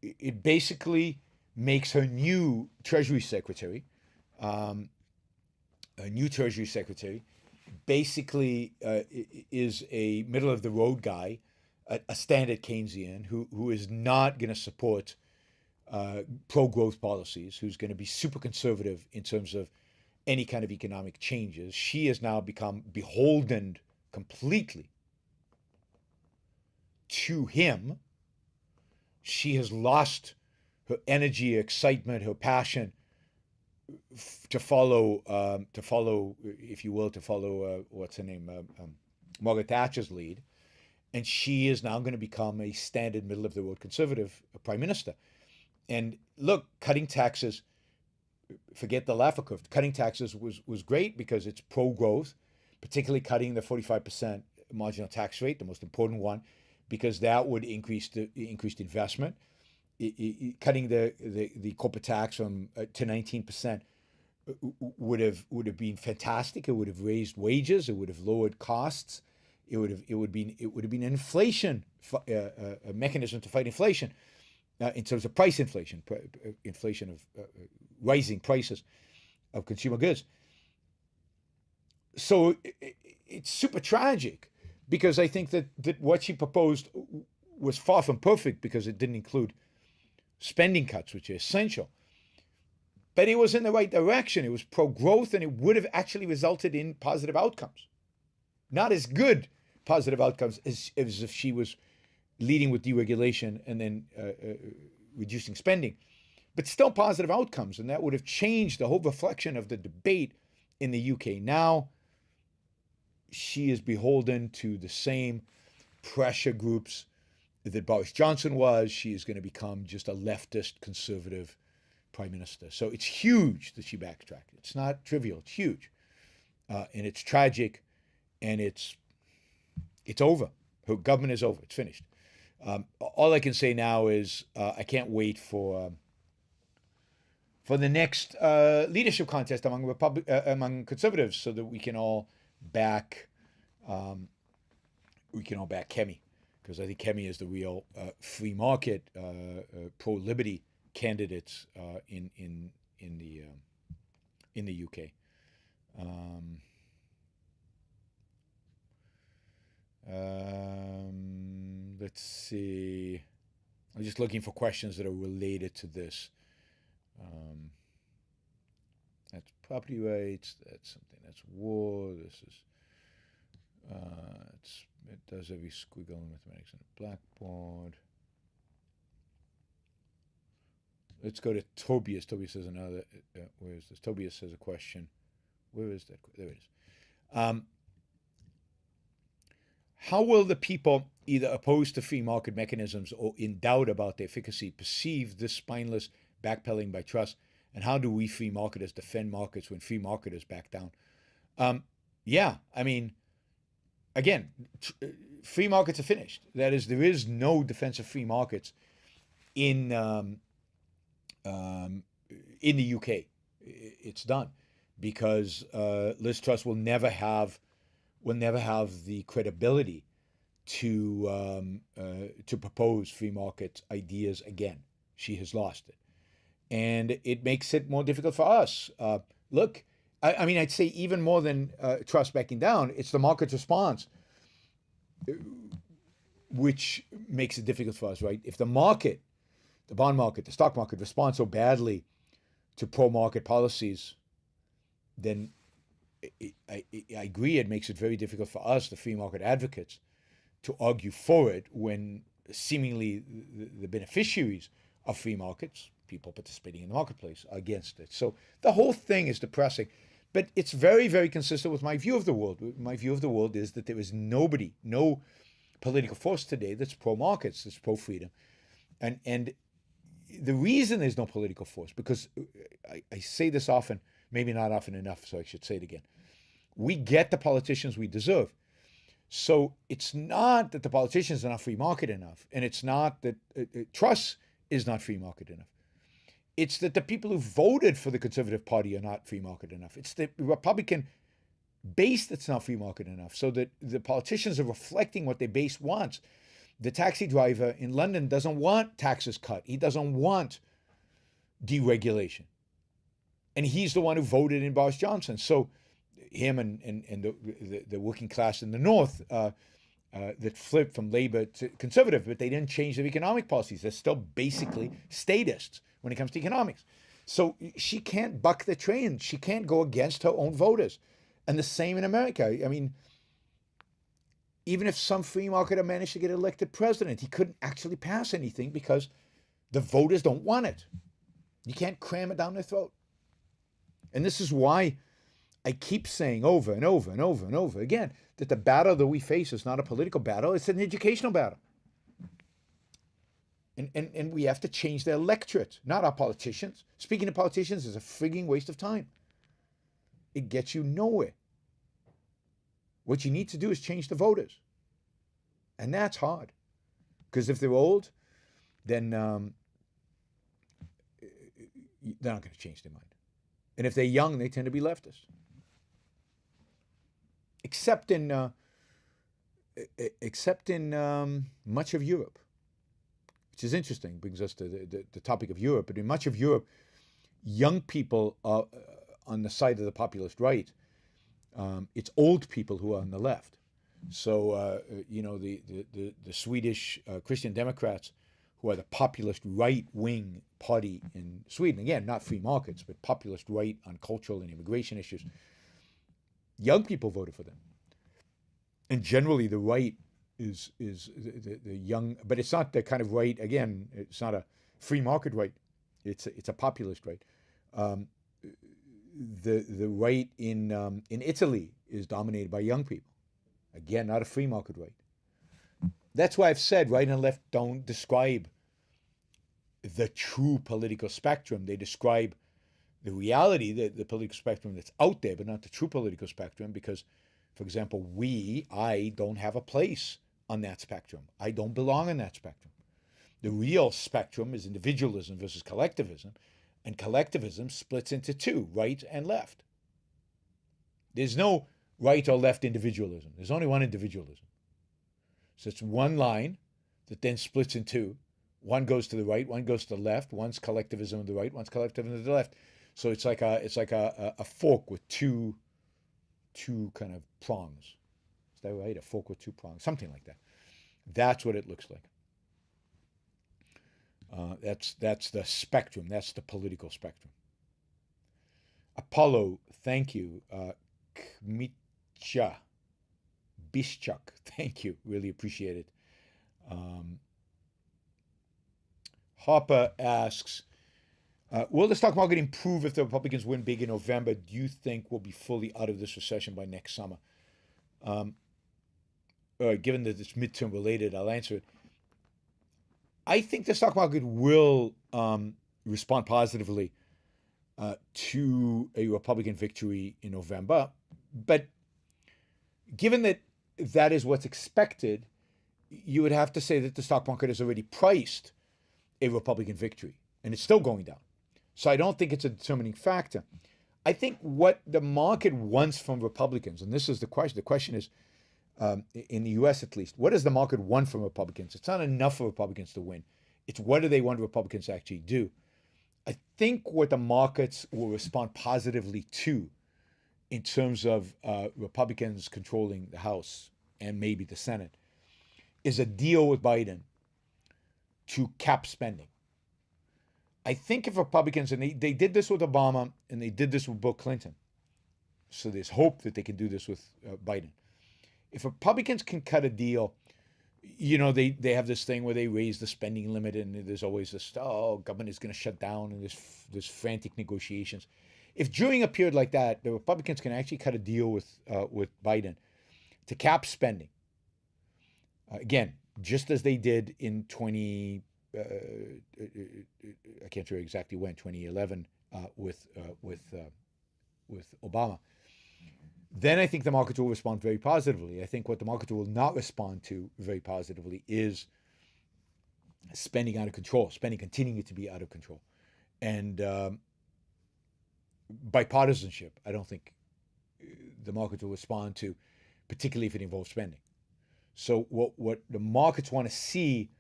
it basically makes her new Treasury Secretary, basically is a middle-of-the-road guy, a standard Keynesian who is not going to support pro-growth policies, who's going to be super conservative in terms of any kind of economic changes. She has now become beholden completely to him. She has lost her energy, excitement, her passion to follow, if you will, what's her name, Margaret Thatcher's lead, and she is now going to become a standard middle-of-the-road conservative prime minister. And look, cutting taxes, forget the Laffer curve. Cutting taxes was great because it's pro-growth, particularly cutting the 45% marginal tax rate, the most important one, because that would increase investment. Cutting the corporate tax from to 19% would have been fantastic. It would have raised wages. It would have lowered costs. It would have been an inflation a mechanism to fight inflation. In terms of price inflation of rising prices of consumer goods. So it's super tragic because I think that what she proposed was far from perfect because it didn't include spending cuts, which are essential. But it was in the right direction. It was pro-growth, and it would have actually resulted in positive outcomes. Not as good positive outcomes as if she was leading with deregulation and then reducing spending, but still positive outcomes. And that would have changed the whole reflection of the debate in the UK. Now, she is beholden to the same pressure groups that Boris Johnson was. She is going to become just a leftist conservative prime minister. So it's huge that she backtracked. It's not trivial. It's huge. And it's tragic, and it's over. Her government is over. It's finished. All I can say now is I can't wait for the next leadership contest among conservatives, so that we can all back Kemi, because I think Kemi is the real free market pro liberty candidates in the UK. Let's see. I'm just looking for questions that are related to this. That's property rights. That's something. That's war. This is. It does every squiggle in mathematics on a blackboard. Let's go to Tobias. Tobias has another. Where is this? Tobias has a question. Where is that? There it is. How will the people either opposed to free market mechanisms or in doubt about their efficacy perceive this spineless backpedaling by Truss? And how do we free marketers defend markets when free marketers back down? Yeah, I mean, again, free markets are finished. That is, there is no defense of free markets in the UK. it's done, because Liz Truss will never have the credibility to propose free market ideas again. She has lost it, and it makes it more difficult for us. Look, I mean, I'd say even more than Truss backing down, it's the market's response which makes it difficult for us, right? If the market, the bond market, the stock market responds so badly to pro-market policies, then I agree it makes it very difficult for us, the free market advocates, to argue for it when seemingly the beneficiaries of free markets, people participating in the marketplace, are against it. So the whole thing is depressing, but it's very, very consistent with my view of the world. My view of the world is that there is nobody, no political force today that's pro-markets, that's pro-freedom. And the reason there's no political force, because I say this often, maybe not often enough, so I should say it again. We get the politicians we deserve. So it's not that the politicians are not free market enough, and it's not that Truss is not free market enough. It's that the people who voted for the Conservative Party are not free market enough. It's the Republican base that's not free market enough, so that the politicians are reflecting what their base wants. The taxi driver in London doesn't want taxes cut. He doesn't want deregulation. And he's the one who voted in Boris Johnson. So him and the working class in the North that flipped from Labour to Conservative, but they didn't change their economic policies. They're still basically statists when it comes to economics. So she can't buck the trend. She can't go against her own voters. And the same in America. I mean, even if some free marketer managed to get elected president, he couldn't actually pass anything because the voters don't want it. You can't cram it down their throat. And this is why I keep saying over and over and over and over again that the battle that we face is not a political battle, it's an educational battle. And we have to change the electorate, not our politicians. Speaking of politicians is a frigging waste of time. It gets you nowhere. What you need to do is change the voters. And that's hard. Because if they're old, then they're not going to change their mind. And if they're young, they tend to be leftists. Except in much of Europe, which is interesting, brings us to the topic of Europe. But in much of Europe, young people are on the side of the populist right. It's old people who are on the left. So, the Swedish Christian Democrats, who are the populist right-wing party in Sweden, again, not free markets, but populist right on cultural and immigration issues, young people voted for them. And generally the right is the young, but it's not the kind of right, again, it's not a free market right, it's a populist right. The right in Italy is dominated by young people. Again, not a free market right. That's why I've said right and left don't describe the true political spectrum. They describe the reality, the political spectrum that's out there, but not the true political spectrum, because, for example, I don't have a place on that spectrum. I don't belong on that spectrum. The real spectrum is individualism versus collectivism, and collectivism splits into two, right and left. There's no right or left individualism. There's only one individualism. So it's one line that then splits in two. One goes to the right, one goes to the left. One's collectivism on the right, one's collectivism on the left. So it's like a fork with two kind of prongs. Is that right? A fork with two prongs, something like that. That's what it looks like. That's the spectrum. That's the political spectrum. Apollo, thank you. Kmitcha, Bishchuk, thank you. Really appreciate it. Harper asks, will the stock market improve if the Republicans win big in November? Do you think we'll be fully out of this recession by next summer? Given that it's midterm related, I'll answer it. I think the stock market will respond positively to a Republican victory in November. But given that that is what's expected, you would have to say that the stock market has already priced a Republican victory, and it's still going down. So I don't think it's a determining factor. I think what the market wants from Republicans, and this is the question. The question is, in the U.S. at least, what does the market want from Republicans? It's not enough for Republicans to win. It's what do they want Republicans to actually do? I think what the markets will respond positively to, in terms of Republicans controlling the House and maybe the Senate, is a deal with Biden to cap spending. I think if Republicans, and they did this with Obama and they did this with Bill Clinton, so there's hope that they can do this with Biden. If Republicans can cut a deal, they have this thing where they raise the spending limit, and there's always this, government is going to shut down, and there's frantic negotiations. If during a period like that, the Republicans can actually cut a deal with Biden to cap spending, again, just as they did in I can't remember exactly when, 2011, with Obama, then I think the markets will respond very positively. I think what the markets will not respond to very positively is spending out of control, spending continuing to be out of control. And bipartisanship, I don't think the markets will respond to, particularly if it involves spending. So what the markets want to see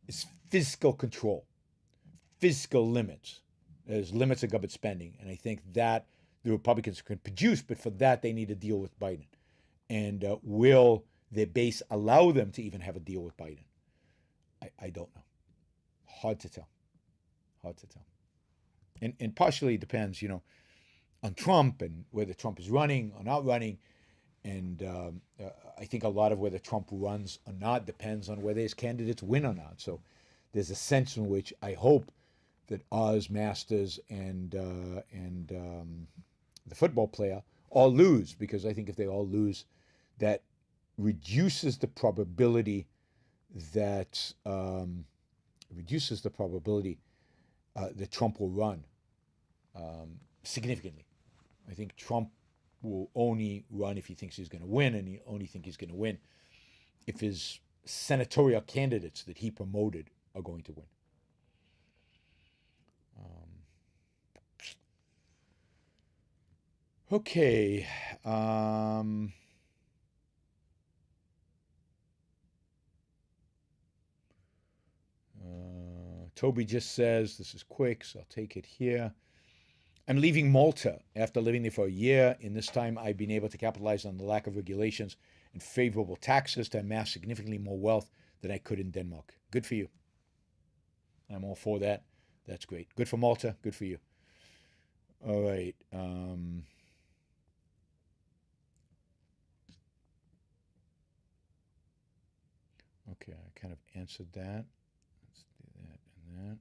is fiscal control, fiscal limits. There's limits of government spending. And I think that the Republicans can produce, but for that they need a deal with Biden. And will their base allow them to even have a deal with Biden? I don't know. Hard to tell. Hard to tell. And partially it depends, on Trump and whether Trump is running or not running. And I think a lot of whether Trump runs or not depends on whether his candidates win or not. So there's a sense in which I hope that Oz, Masters, and the football player all lose, because I think if they all lose, that reduces the probability that Trump will run significantly. I think Trump will only run if he thinks he's going to win, and he only think he's going to win if his senatorial candidates that he promoted are going to win. Okay. Toby just says, this is quick, so I'll take it here. I'm leaving Malta after living there for a year. In this time, I've been able to capitalize on the lack of regulations and favorable taxes to amass significantly more wealth than I could in Denmark. Good for you. I'm all for that. That's great. Good for Malta. Good for you. All right. Okay, I kind of answered that. Let's do that and that.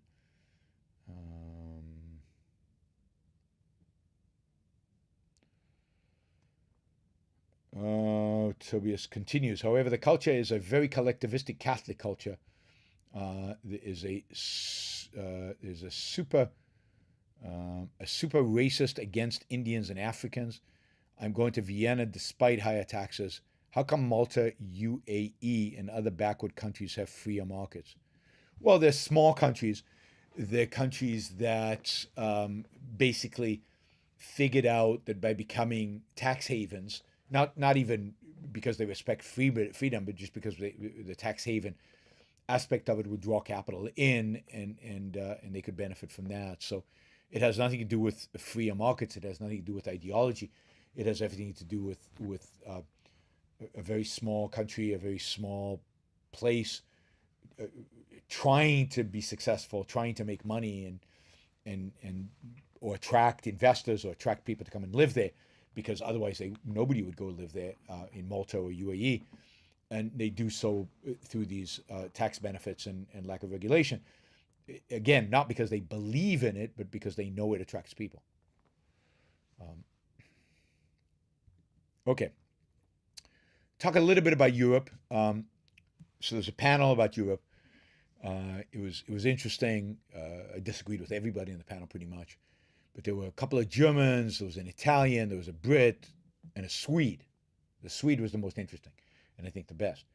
Tobias continues. However, the culture is a very collectivistic Catholic culture. Is a super racist against Indians and Africans. I'm going to Vienna despite higher taxes. How come Malta, UAE, and other backward countries have freer markets? Well, they're small countries. They're countries that basically figured out that by becoming tax havens, not even because they respect freedom, but just because the tax haven aspect of it would draw capital in, and they could benefit from that. So it has nothing to do with freer markets. It has nothing to do with ideology. It has everything to do with a very small country, a very small place, trying to be successful, trying to make money, or attract investors or attract people to come and live there, because otherwise nobody would go live there in Malta or UAE, and they do so through these tax benefits and lack of regulation. Again, not because they believe in it, but because they know it attracts people. Okay. Talk a little bit about Europe. So there's a panel about Europe. It was interesting. I disagreed with everybody in the panel pretty much, but there were a couple of Germans. There was an Italian. There was a Brit, and a Swede. The Swede was the most interesting, and I think the best.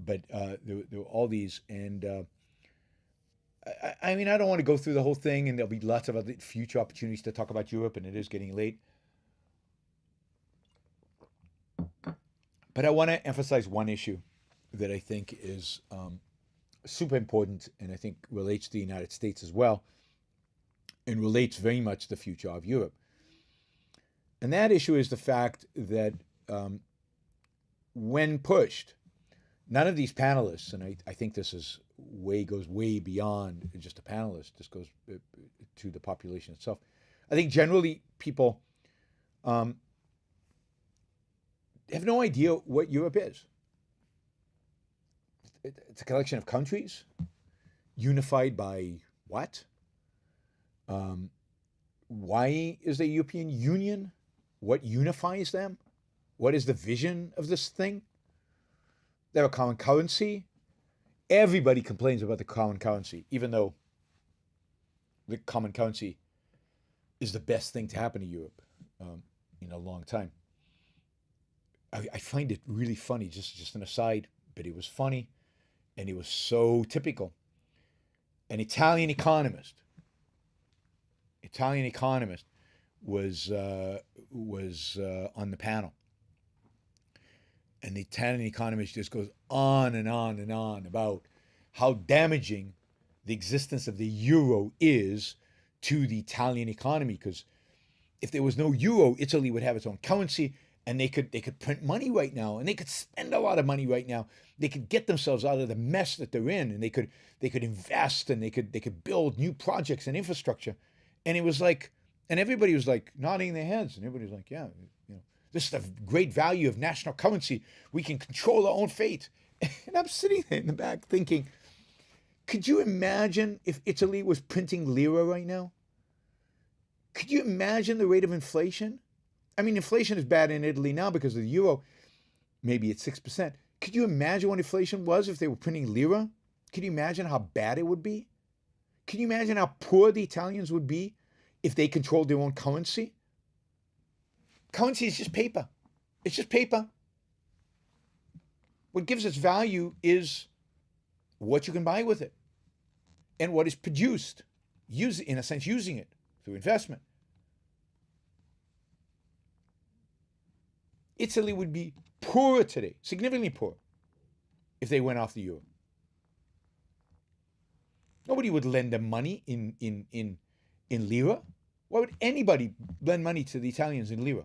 But there were all these, and I mean, I don't want to go through the whole thing, and there'll be lots of other future opportunities to talk about Europe, and it is getting late. But I want to emphasize one issue that I think is super important, and I think relates to the United States as well, and relates very much to the future of Europe. And that issue is the fact that when pushed, none of these panelists, and I think this is goes way beyond just a panelist. This goes to the population itself. I think generally people have no idea what Europe is. It's a collection of countries unified by what? Why is the European Union? What unifies them? What is the vision of this thing? They have a common currency. Everybody complains about the common currency, even though the common currency is the best thing to happen to Europe in a long time. I find it really funny, just an aside, but it was funny, and it was so typical. An Italian economist was on the panel. And the Italian economist just goes on and on and on about how damaging the existence of the euro is to the Italian economy. Because if there was no euro, Italy would have its own currency, and they could print money right now, and they could spend a lot of money right now. They could get themselves out of the mess that they're in, and they could invest, and they could build new projects and infrastructure. And it was like, and everybody was like nodding their heads, and everybody was like, yeah, you know. This is the great value of national currency. We can control our own fate. And I'm sitting there in the back thinking, could you imagine if Italy was printing lira right now? Could you imagine the rate of inflation? I mean, inflation is bad in Italy now because of the euro. Maybe it's 6%. Could you imagine what inflation was if they were printing lira? Could you imagine how bad it would be? Can you imagine how poor the Italians would be if they controlled their own currency? Currency is just paper. It's just paper. What gives its value is what you can buy with it and what is produced, in a sense, using it through investment. Italy would be poorer today, significantly poorer, if they went off the euro. Nobody would lend them money in lira. Why would anybody lend money to the Italians in lira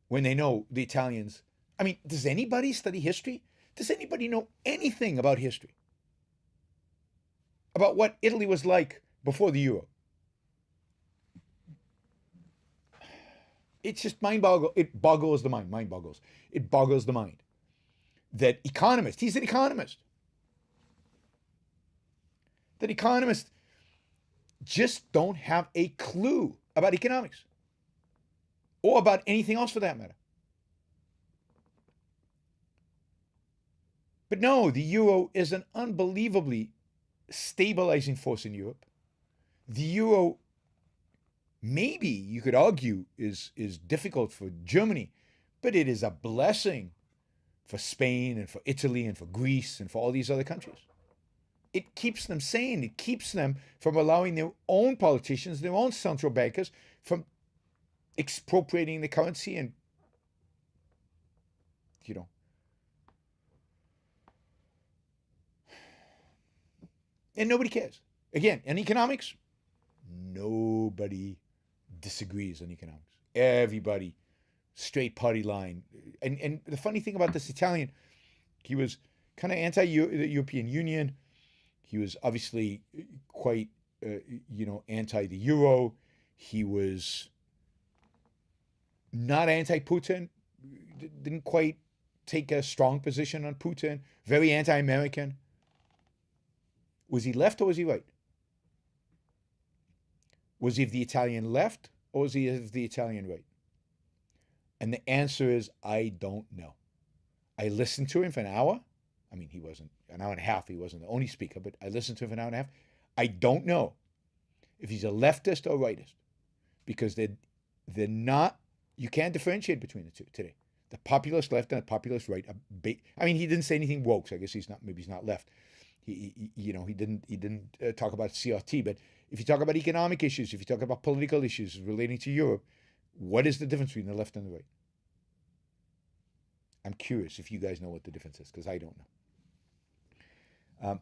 when they know the Italians? I mean, does anybody study history? Does anybody know anything about history? About what Italy was like before the euro? It's just it boggles the mind. It boggles the mind that he's an economist, that economists just don't have a clue about economics or about anything else for that matter. But no, the euro is an unbelievably stabilizing force in Europe. The euro, maybe you could argue, is difficult for Germany, but it is a blessing for Spain and for Italy and for Greece and for all these other countries. It keeps them sane. It keeps them from allowing their own politicians, their own central bankers, from expropriating the currency and, and nobody cares. Again, in economics, nobody disagrees on economics. Everybody, straight party line. And the funny thing about this Italian, he was kind of anti-European Union. He was obviously quite, anti the euro. He was not anti-Putin. Didn't quite take a strong position on Putin. Very anti-American. Was he left or was he right? Was he of the Italian left or was he of the Italian right? And the answer is, I don't know. I listened to him for an hour. I mean, he wasn't an hour and a half. He wasn't the only speaker, but I listened to him for an hour and a half. I don't know if he's a leftist or rightist because they're not, you can't differentiate between the two today. The populist left and the populist right. I mean, he didn't say anything woke, so I guess maybe he's not left. He didn't talk about CRT. But if you talk about economic issues, if you talk about political issues relating to Europe, what is the difference between the left and the right? I'm curious if you guys know what the difference is, because I don't know.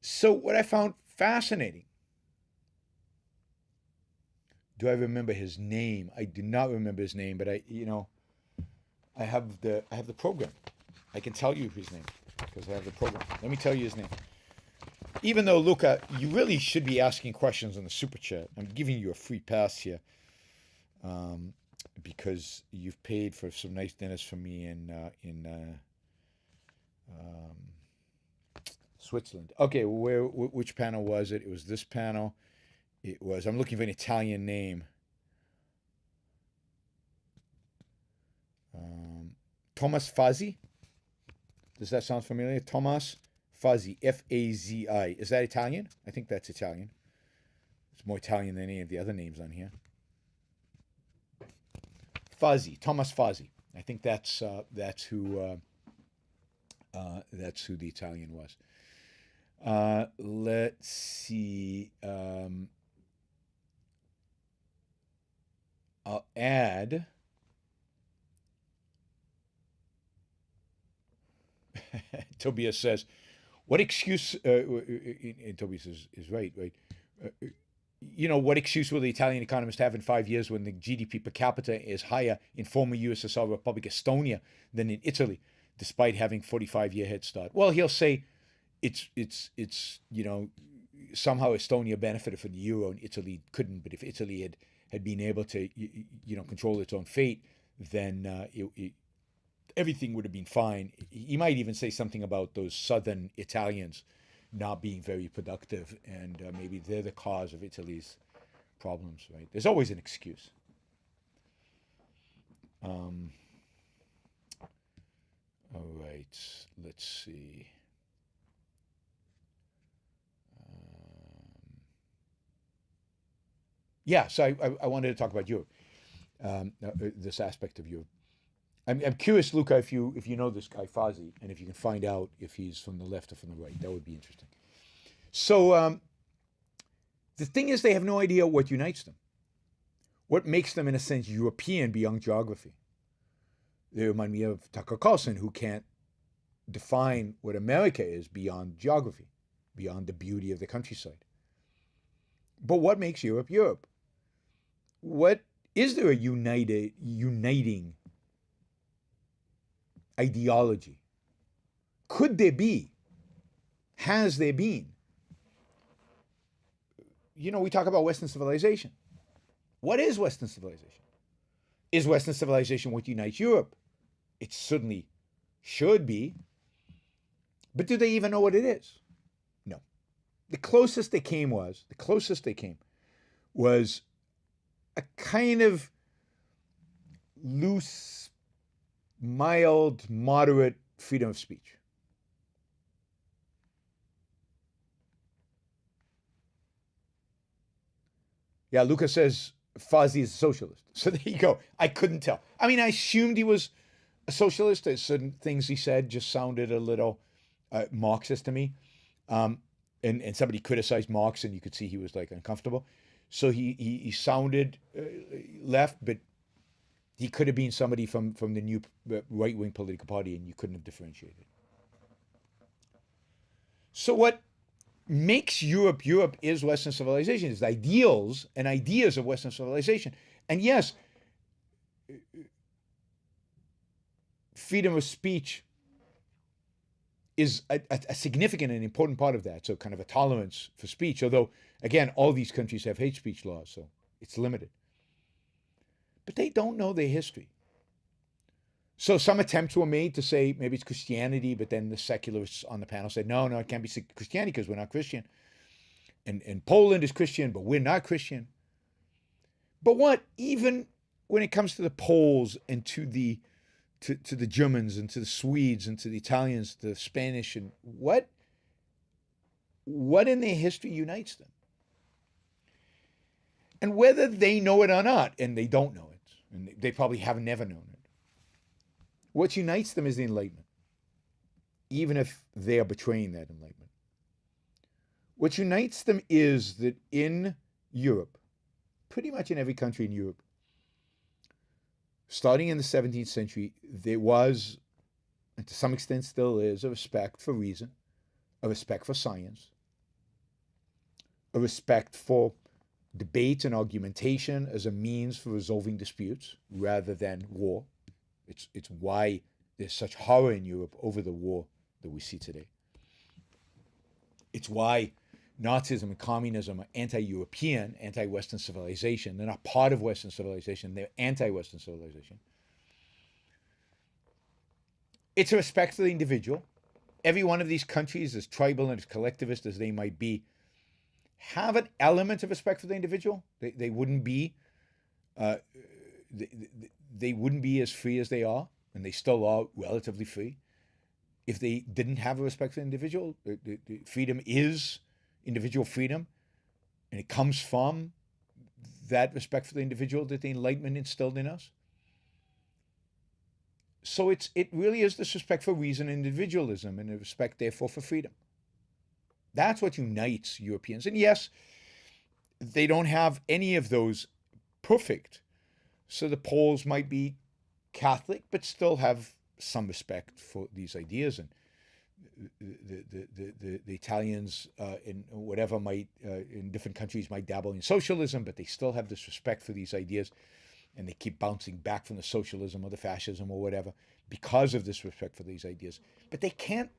So what I found fascinating. Do I remember his name? I do not remember his name, but I have the program. I can tell you his name because I have the program. Let me tell you his name. Even though, Luca, you really should be asking questions on the super chat. I'm giving you a free pass here, because you've paid for some nice dinners for me in Switzerland. Okay, which panel was it? It was this panel. It was. I'm looking for an Italian name. Thomas Fazzi. Does that sound familiar? Thomas Fazzi, F-A-Z-I. Is that Italian? I think that's Italian. It's more Italian than any of the other names on here. Fazzi, Thomas Fazzi. I think that's who the Italian was. Let's see. I'll add. Tobias says, "What excuse?" And Tobias is right. What excuse will the Italian economist have in 5 years when the GDP per capita is higher in former USSR Republic Estonia than in Italy, despite having 45-year head start? Well, he'll say it's somehow Estonia benefited from the euro and Italy couldn't. But if Italy had been able to control its own fate, then everything would have been fine. He might even say something about those southern Italians not being very productive, and maybe they're the cause of Italy's problems, right? There's always an excuse. All right, let's see. So I wanted to talk about Europe, this aspect of Europe. I'm curious, Luca, if you know this guy Fazzi, and if you can find out if he's from the left or from the right. That would be interesting. So the thing is, they have no idea what unites them. What makes them, in a sense, European beyond geography? They remind me of Tucker Carlson, who can't define what America is beyond geography, beyond the beauty of the countryside. But what makes Europe Europe? What is there a uniting ideology? Could there be? Has there been? We talk about Western civilization. What is Western civilization? Is Western civilization what unites Europe? It certainly should be. But do they even know what it is? No. The closest they came was a kind of loose, mild, moderate freedom of speech. Yeah, Lucas says Fazzi is a socialist. So there you go. I couldn't tell. I mean, I assumed he was a socialist. Certain things he said just sounded a little Marxist to me. And somebody criticized Marx, and you could see he was like uncomfortable. So he sounded left, but he could have been somebody from the new right-wing political party, and you couldn't have differentiated. So what makes Europe Europe is Western civilization, is ideals and ideas of Western civilization. And yes, freedom of speech is a significant and important part of that. So kind of a tolerance for speech, although, again, all these countries have hate speech laws, so it's limited. But they don't know their history. So some attempts were made to say maybe it's Christianity, but then the secularists on the panel said, no, it can't be Christianity because we're not Christian. And Poland is Christian, but we're not Christian. But even when it comes to the Poles and to the Germans and to the Swedes and to the Italians, the Spanish, and what in their history unites them? And whether they know it or not, and they don't know it, and they probably have never known it, what unites them is the Enlightenment. even if they are betraying that enlightenment. What unites them is that in Europe, pretty much in every country in Europe, starting in the 17th century, there was, and to some extent still is, a respect for reason, a respect for science, a respect for debate and argumentation as a means for resolving disputes rather than war. It's why there's such horror in Europe over the war that we see today. It's why Nazism and communism are anti-European, anti-Western civilization. They're not part of Western civilization. They're anti-Western civilization. It's a respect for the individual. Every one of these countries, as tribal and as collectivist as they might be, have an element of respect for the individual. They wouldn't be they wouldn't be as free as they are, and they still are relatively free, if they didn't have a respect for the individual. The freedom is individual freedom, and it comes from that respect for the individual that the Enlightenment instilled in us. So it really is this respect for reason and individualism, and a respect, therefore, for freedom. That's what unites Europeans. And yes, they don't have any of those perfect. So the Poles might be Catholic, but still have some respect for these ideas. And the Italians in whatever might, in different countries, might dabble in socialism, but they still have this respect for these ideas. And they keep bouncing back from the socialism or the fascism or whatever because of this respect for these ideas. But they can't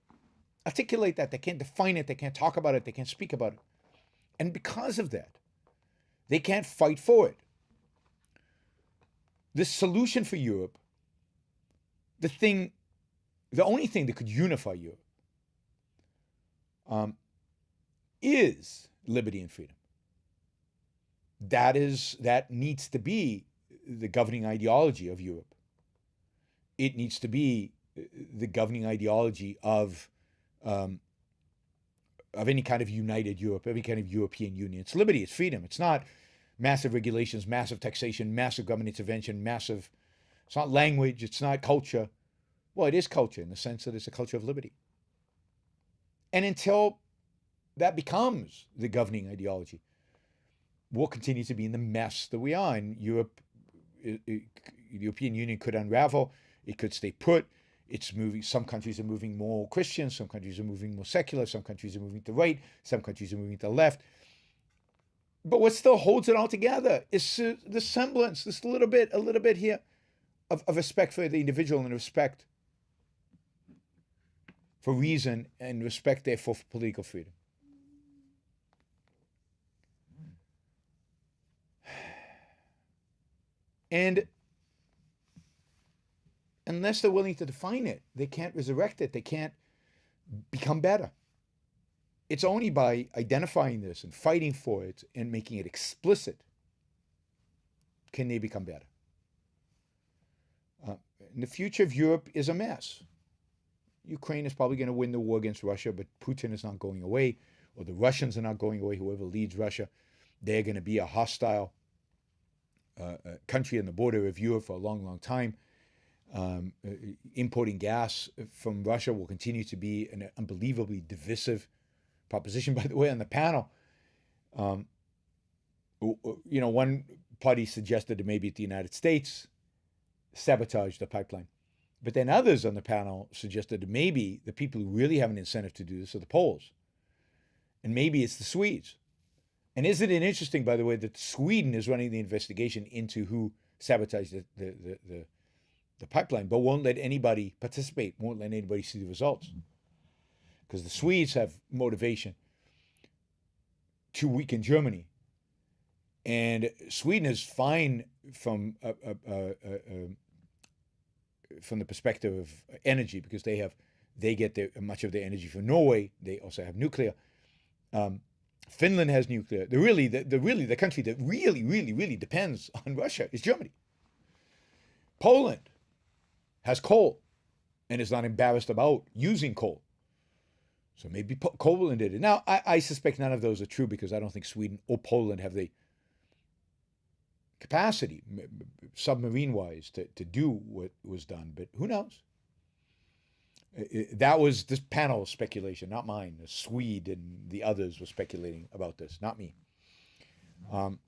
articulate that. They can't define it. They can't talk about it. They can't speak about it. And because of that, they can't fight for it. The solution for Europe, the only thing that could unify Europe, is liberty and freedom. That needs to be the governing ideology of Europe. It needs to be the governing ideology of any kind of united Europe, every kind of European Union. It's liberty, it's freedom. It's not massive regulations, massive taxation, massive government intervention, it's not language, it's not culture. Well, it is culture in the sense that it's a culture of liberty. And until that becomes the governing ideology, we'll continue to be in the mess that we are. And Europe, the European Union could unravel, it could stay put. It's moving. Some countries are moving more Christian, some countries are moving more secular, some countries are moving to the right, some countries are moving to the left. But what still holds it all together is the semblance, a little bit here, of respect for the individual and respect for reason and respect, therefore, for political freedom. And unless they're willing to define it, they can't resurrect it. They can't become better. It's only by identifying this and fighting for it and making it explicit can they become better. And the future of Europe is a mess. Ukraine is probably going to win the war against Russia, but Putin is not going away, or the Russians are not going away, whoever leads Russia. They're going to be a hostile country on the border of Europe for a long, long time. Importing gas from Russia will continue to be an unbelievably divisive proposition. By the way, on the panel, one party suggested that maybe the United States sabotaged the pipeline. But then others on the panel suggested that maybe the people who really have an incentive to do this are the Poles. And maybe it's the Swedes. And isn't it interesting, by the way, that Sweden is running the investigation into who sabotaged the pipeline, but won't let anybody participate, won't let anybody see the results. Because the Swedes have motivation to weaken Germany. And Sweden is fine from the perspective of energy, because they get much of their energy from Norway. They also have nuclear. Finland has nuclear. The country that really depends on Russia is Germany. Poland has coal and is not embarrassed about using coal. So maybe Poland did it. Now, I suspect none of those are true, because I don't think Sweden or Poland have the capacity, submarine-wise, to do what was done. But who knows? That was this panel speculation, not mine. The Swede and the others were speculating about this, not me. Um,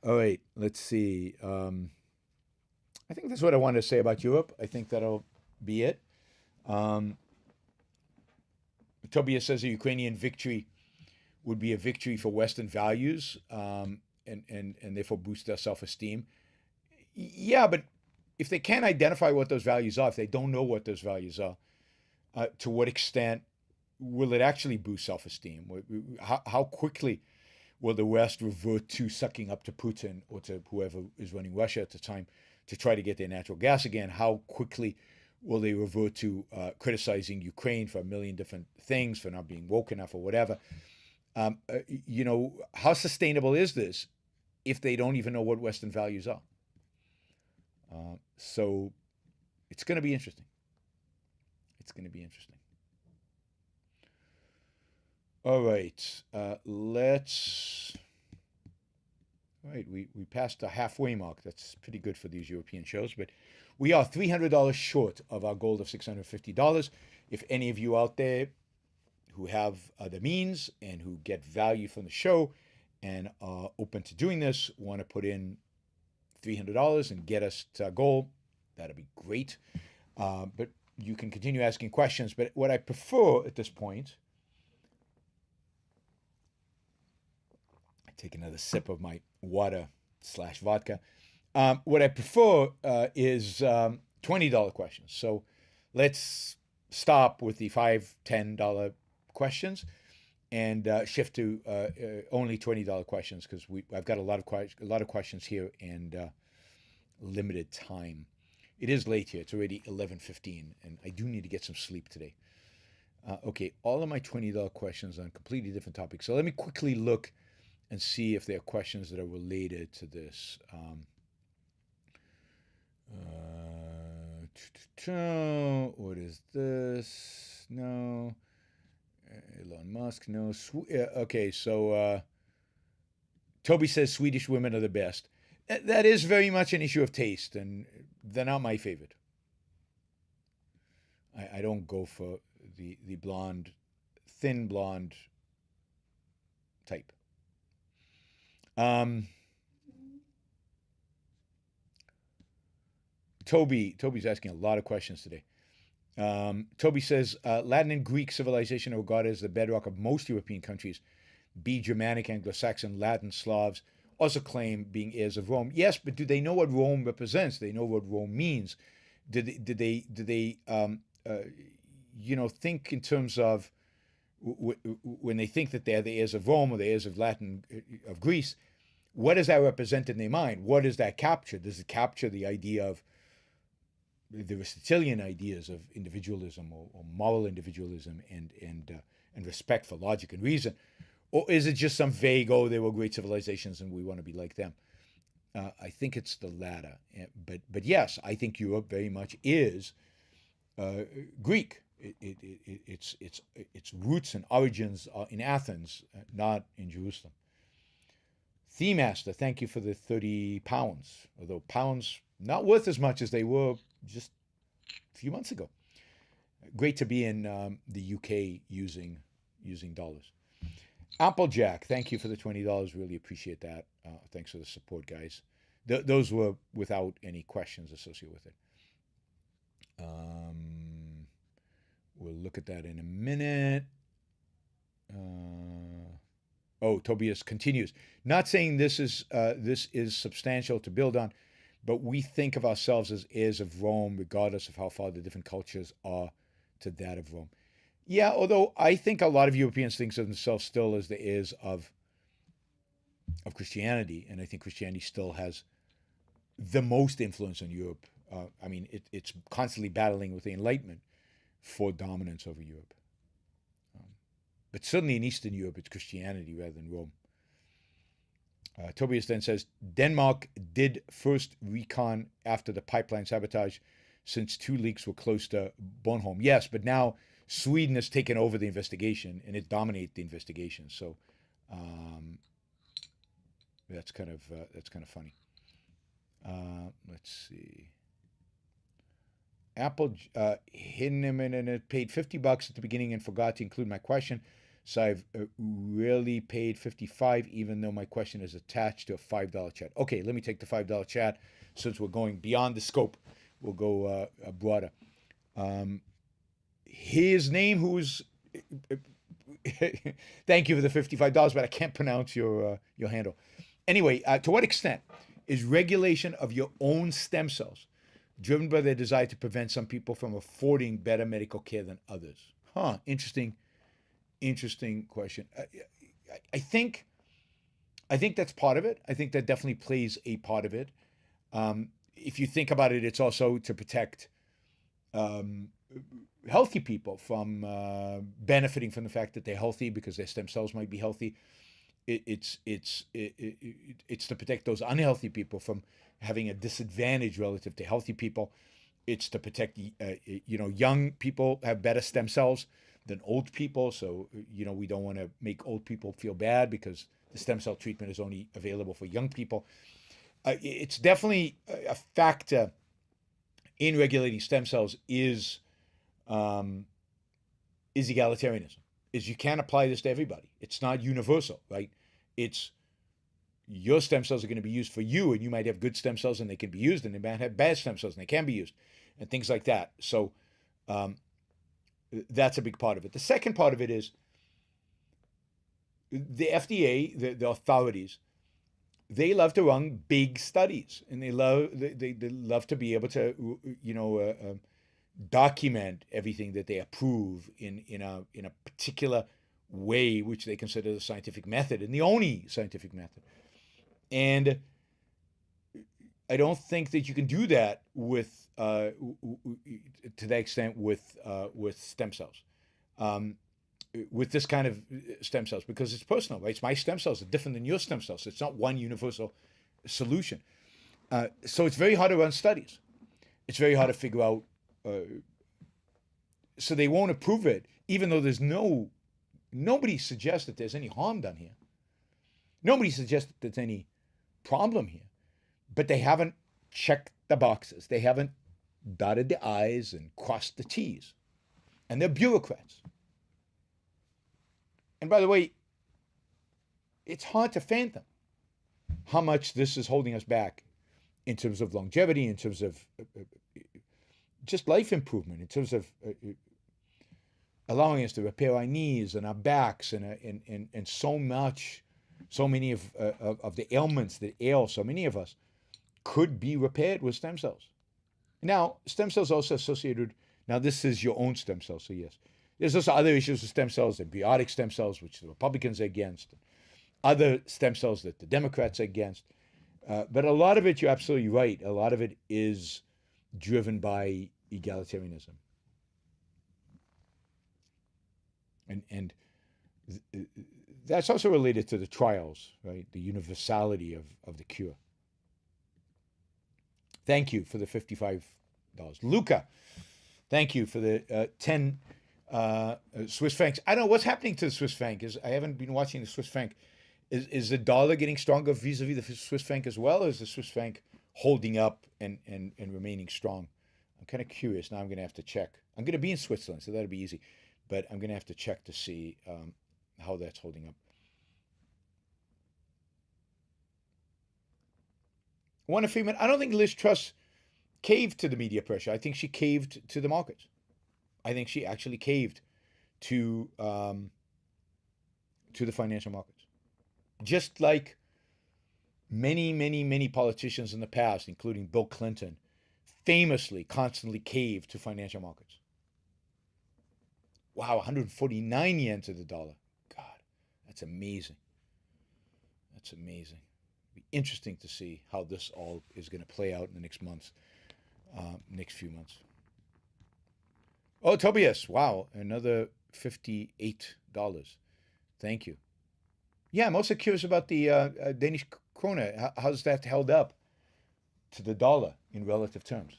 all right, let's see. I think that's what I wanted to say about Europe. I think that'll be it. Um, Tobias says a Ukrainian victory would be a victory for Western values, and therefore boost their self-esteem. Yeah, but if they can't identify what those values are, if they don't know what those values are, to what extent will it actually boost self-esteem? How quickly will the West revert to sucking up to Putin or to whoever is running Russia at the time to try to get their natural gas again? How quickly will they revert to criticizing Ukraine for a million different things, for not being woke enough or whatever? How sustainable is this if they don't even know what Western values are? So it's going to be interesting. It's going to be interesting. All right, let's. All right, we passed the halfway mark. That's pretty good for these European shows, but we are $300 short of our goal of $650. If any of you out there who have the means and who get value from the show and are open to doing this, want to put in $300 and get us to our goal, that'd be great. But you can continue asking questions. But what I prefer at this point, I take another sip of my water/vodka. What I prefer is $20 questions. So let's stop with the $5, $10 questions and shift to only $20 questions because I've got a lot of questions here and limited time. It is late here. It's already 11:15, and I do need to get some sleep today. Okay, all of my $20 questions on completely different topics. So let me quickly look and see if there are questions that are related to this. What is this? No. Elon Musk, no. Okay, so Toby says Swedish women are the best. That is very much an issue of taste, and they're not my favorite. I don't go for the blonde, thin blonde type. Toby's asking a lot of questions today. Toby says Latin and Greek civilization are regarded as the bedrock of most European countries. B. Germanic, Anglo-Saxon, Latin, Slavs also claim being heirs of Rome. Yes, but do they know what Rome represents? Do they know what Rome means? Do they think in terms of when they think that they're the heirs of Rome or the heirs of Latin, of Greece? What does that represent in their mind? What does that capture? Does it capture the idea of the Aristotelian ideas of individualism or moral individualism and respect for logic and reason? Or is it just some vague, oh, they were great civilizations and we want to be like them? I think it's the latter. But yes, I think Europe very much is Greek. Its roots and origins are in Athens, not in Jerusalem. Themaster, thank you for the 30 pounds, although pounds not worth as much as they were just a few months ago. Great to be in the UK using dollars. Applejack, thank you for the $20. Really appreciate that. Thanks for the support, guys. Those were without any questions associated with it. We'll look at that in a minute. Tobias continues. Not saying this is substantial to build on, but we think of ourselves as heirs of Rome, regardless of how far the different cultures are to that of Rome. Yeah, although I think a lot of Europeans think of themselves still as the heirs of Christianity, and I think Christianity still has the most influence on Europe. It's constantly battling with the Enlightenment for dominance over Europe. But certainly in Eastern Europe, it's Christianity rather than Rome. Tobias then says, Denmark did first recon after the pipeline sabotage since 2 leaks were close to Bornholm. Yes, but now Sweden has taken over the investigation and it dominates the investigation. So that's kind of funny. Let's see. Apple hidden him and it paid $50 at the beginning and forgot to include my question. So I've really paid $55, even though my question is attached to a $5 chat. Okay, let me take the $5 chat since we're going beyond the scope. We'll go broader. His name, who's thank you for the $55, but I can't pronounce your handle. Anyway, to what extent is regulation of your own stem cells driven by their desire to prevent some people from affording better medical care than others? Interesting question. I think that's part of it. I think that definitely plays a part of it. If you think about it, it's also to protect healthy people from benefiting from the fact that they're healthy because their stem cells might be healthy. It's to protect those unhealthy people from having a disadvantage relative to healthy people. It's to protect young people have better stem cells than old people. So we don't want to make old people feel bad because the stem cell treatment is only available for young people. It's definitely a factor in regulating stem cells is egalitarianism. Is you can't apply this to everybody. It's not universal, right? It's your stem cells are going to be used for you, and you might have good stem cells and they can be used, and they might have bad stem cells and they can be used, and things like that. So that's a big part of it. The second part of it is the FDA, the authorities, they love to run big studies, and they love to be able to document everything that they approve in a particular way, which they consider the scientific method and the only scientific method. And I don't think that you can do that with to that extent with stem cells, with this kind of stem cells, because it's personal, right? It's my stem cells are different than your stem cells. It's not one universal solution. So it's very hard to run studies. It's very hard to figure out. So they won't approve it, even though there's nobody suggests that there's any harm done here. Nobody suggests that there's any problem here, but they haven't checked the boxes. They haven't dotted the I's and crossed the T's, and they're bureaucrats. And by the way, it's hard to fathom how much this is holding us back in terms of longevity, in terms of just life improvement, in terms of allowing us to repair our knees and our backs and so many of the ailments that ail so many of us could be repaired with stem cells. Now, stem cells are also associated. Now, this is your own stem cells, so yes. There's also other issues with stem cells, embryonic stem cells, which the Republicans are against, other stem cells that the Democrats are against. But a lot of it, you're absolutely right. A lot of it is driven by egalitarianism. And that's also related to the trials, right? The universality of the cure. Thank you for the $55. Luca, thank you for the 10 Swiss francs. I don't know what's happening to the Swiss franc. I haven't been watching the Swiss franc. Is the dollar getting stronger vis-a-vis the Swiss franc as well, or is the Swiss franc holding up and remaining strong? I'm kind of curious. Now I'm going to have to check. I'm going to be in Switzerland, so that'll be easy. But I'm going to have to check to see how that's holding up. Wanda Freeman, I don't think Liz Truss caved to the media pressure. I think she caved to the markets. I think she actually caved to the financial markets. Just like many politicians in the past, including Bill Clinton, famously, constantly caved to financial markets. Wow, 149 yen to the dollar. God, that's amazing. That's amazing. It'll be interesting to see how this all is going to play out in the next months, next few months. Oh, Tobias, wow, another $58. Thank you. Yeah, I'm also curious about the Danish krone. How's that held up to the dollar in relative terms?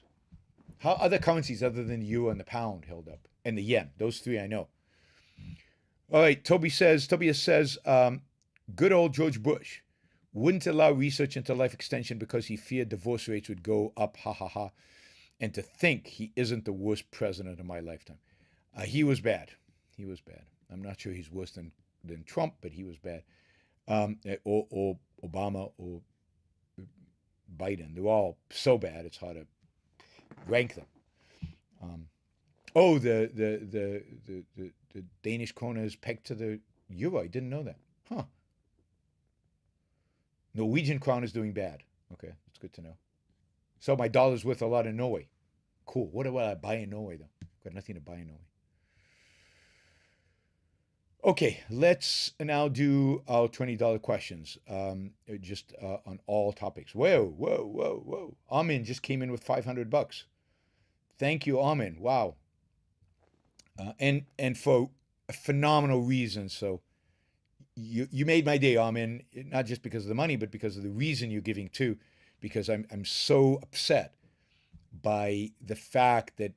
How other currencies other than the euro and the pound held up? And the yen. Those three I know. All right, Tobias says, good old George Bush wouldn't allow research into life extension because he feared divorce rates would go up, ha ha ha. And to think he isn't the worst president of my lifetime. He was bad. He was bad. I'm not sure he's worse than Trump, but he was bad. Or Obama or Biden. They're all so bad it's hard to rank them. The Danish krona is pegged to the euro. I didn't know that. Huh. Norwegian crown is doing bad. Okay, that's good to know. So my dollar's worth a lot in Norway. Cool. What do I buy in Norway, though? Got nothing to buy in Norway. Okay, let's now do our $20 questions, just on all topics. Whoa. Armin just came in with $500. Thank you, Armin. Wow. And for a phenomenal reason. So you made my day, Armin, not just because of the money, but because of the reason you're giving too, because I'm so upset by the fact that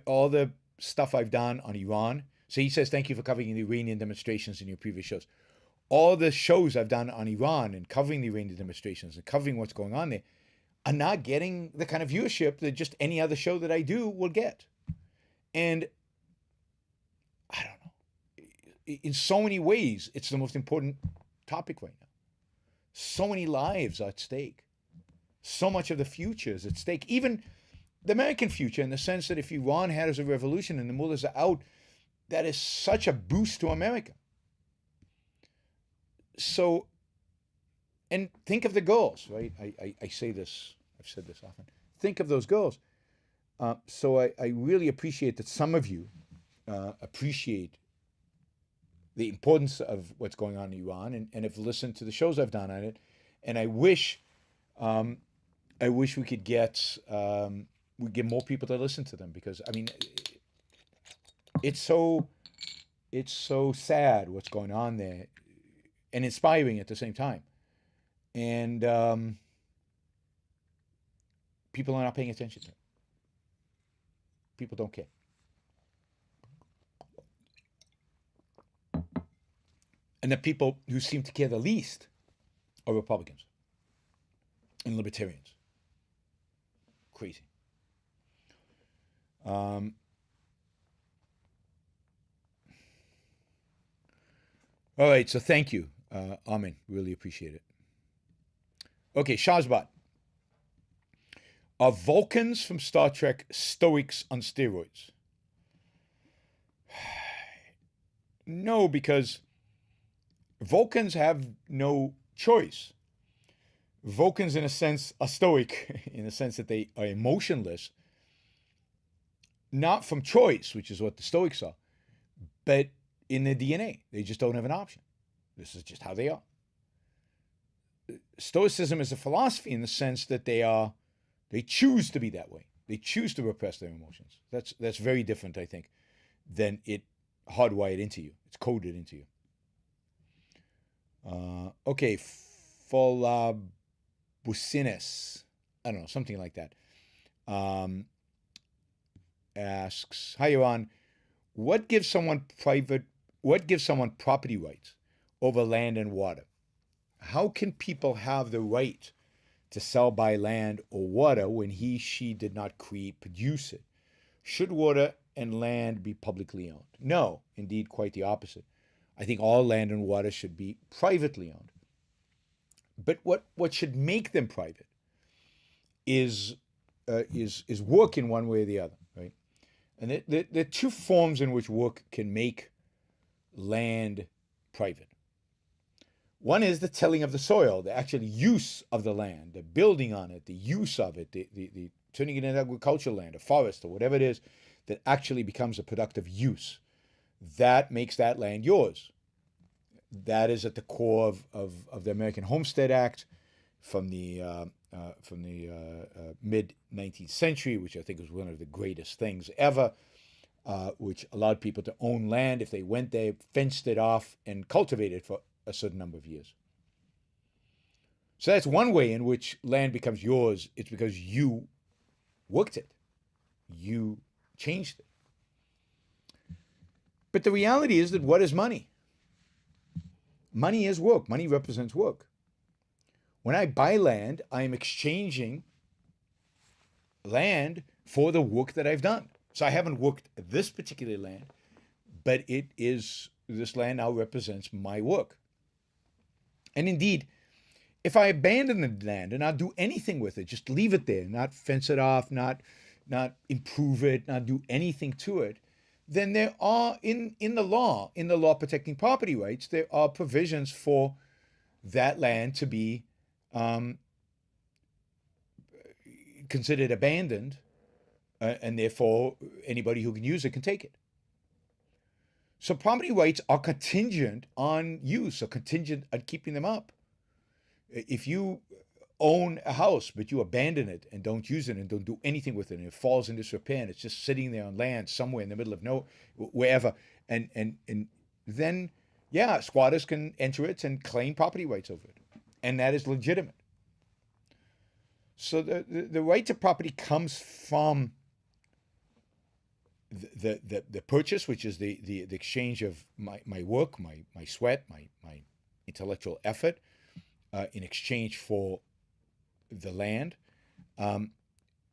all the stuff I've done on Iran. So he says, thank you for covering the Iranian demonstrations in your previous shows. All the shows I've done on Iran and covering the Iranian demonstrations and covering what's going on there are not getting the kind of viewership that just any other show that I do will get. And I don't know. In so many ways, it's the most important topic right now. So many lives are at stake. So much of the future is at stake. Even the American future, in the sense that if Iran has a revolution and the mullahs are out, that is such a boost to America. So, and think of the girls, right? I say this, I've said this often. Think of those girls. So I really appreciate that some of you appreciate the importance of what's going on in Iran and have listened to the shows I've done on it. And I wish we could get more people to listen to them, because I mean, it's so sad what's going on there, and inspiring at the same time. And people are not paying attention to it. People don't care. And the people who seem to care the least are Republicans and libertarians. Crazy. All right, so thank you, Amin. Really appreciate it. Okay, Shazbot. Are Vulcans from Star Trek stoics on steroids? No, because Vulcans have no choice. Vulcans, in a sense, are stoic, in the sense that they are emotionless, not from choice, which is what the Stoics are, but in their DNA. They just don't have an option. This is just how they are. Stoicism is a philosophy in the sense that they choose to be that way. They choose to repress their emotions. That's very different, I think, than it hardwired into you. It's coded into you. Okay, Folabusinis, I don't know, something like that. Asks, hi, Iran. What gives someone property rights over land and water? How can people have the right to sell, buy land or water when she did not produce it? Should water and land be publicly owned? No, indeed, quite the opposite. I think all land and water should be privately owned. But what should make them private is work in one way or the other, right? And there are two forms in which work can make land private. One is the tilling of the soil, the actual use of the land, the building on it, the use of it, the turning it into agricultural land, a forest, or whatever it is that actually becomes a productive use. That makes that land yours. That is at the core of the American Homestead Act from the mid-19th century, which I think was one of the greatest things ever, which allowed people to own land if they went there, fenced it off, and cultivated it for a certain number of years. So that's one way in which land becomes yours. It's because you worked it. You changed it. But the reality is that what is money? Money is work. Money represents work. When I buy land, I am exchanging land for the work that I've done. So I haven't worked this particular land, but this land now represents my work. And indeed, if I abandon the land and not do anything with it, just leave it there, not fence it off, not improve it, not do anything to it, then there are in the law protecting property rights, there are provisions for that land to be considered abandoned, and therefore anybody who can use it can take it. So property rights are contingent on use, or contingent on keeping them up. If you own a house, but you abandon it and don't use it and don't do anything with it, and it falls into disrepair and it's just sitting there on land somewhere in the middle of wherever, and then, yeah, squatters can enter it and claim property rights over it, and that is legitimate. So the right to property comes from the purchase, which is the exchange of my work, my sweat, my intellectual effort, in exchange for the land,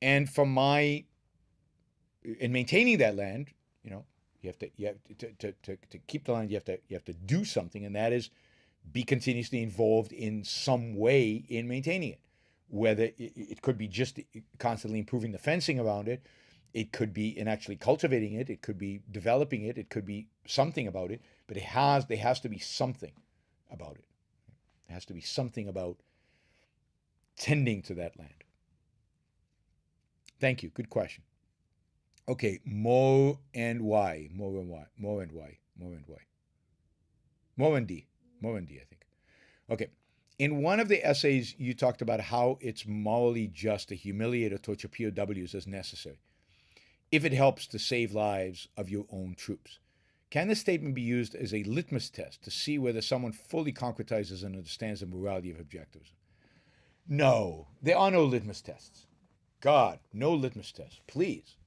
and from in maintaining that land, you have to keep the land. You have to do something, and that is be continuously involved in some way in maintaining it. Whether it could be just constantly improving the fencing around it, it could be in actually cultivating it, it could be developing it, it could be something about it, but there has to be something about it. There has to be something about tending to that land. Thank you. Good question. Okay, Mo and Y, I think. Okay. In one of the essays, you talked about how it's morally just to humiliate or torture POWs as necessary, if it helps to save lives of your own troops. Can this statement be used as a litmus test to see whether someone fully concretizes and understands the morality of objectivism? No, there are no litmus tests. God, no litmus tests, please.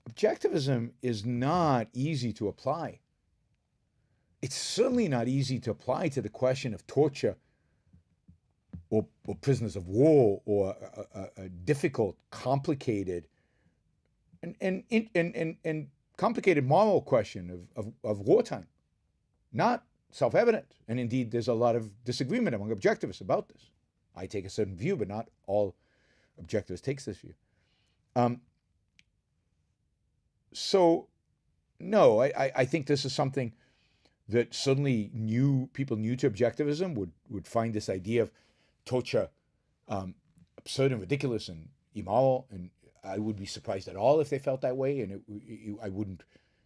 Objectivism is not easy to apply. It's certainly not easy to apply to the question of torture or prisoners of war, or a difficult, complicated, and complicated moral question of wartime. Not self-evident. And indeed, there's a lot of disagreement among objectivists about this. I take a certain view, but not all objectivists take this view. So, no, I think this is something that suddenly people new to objectivism would find this idea of torture absurd and ridiculous and immoral, and I would be surprised at all if they felt that way, and I wouldn't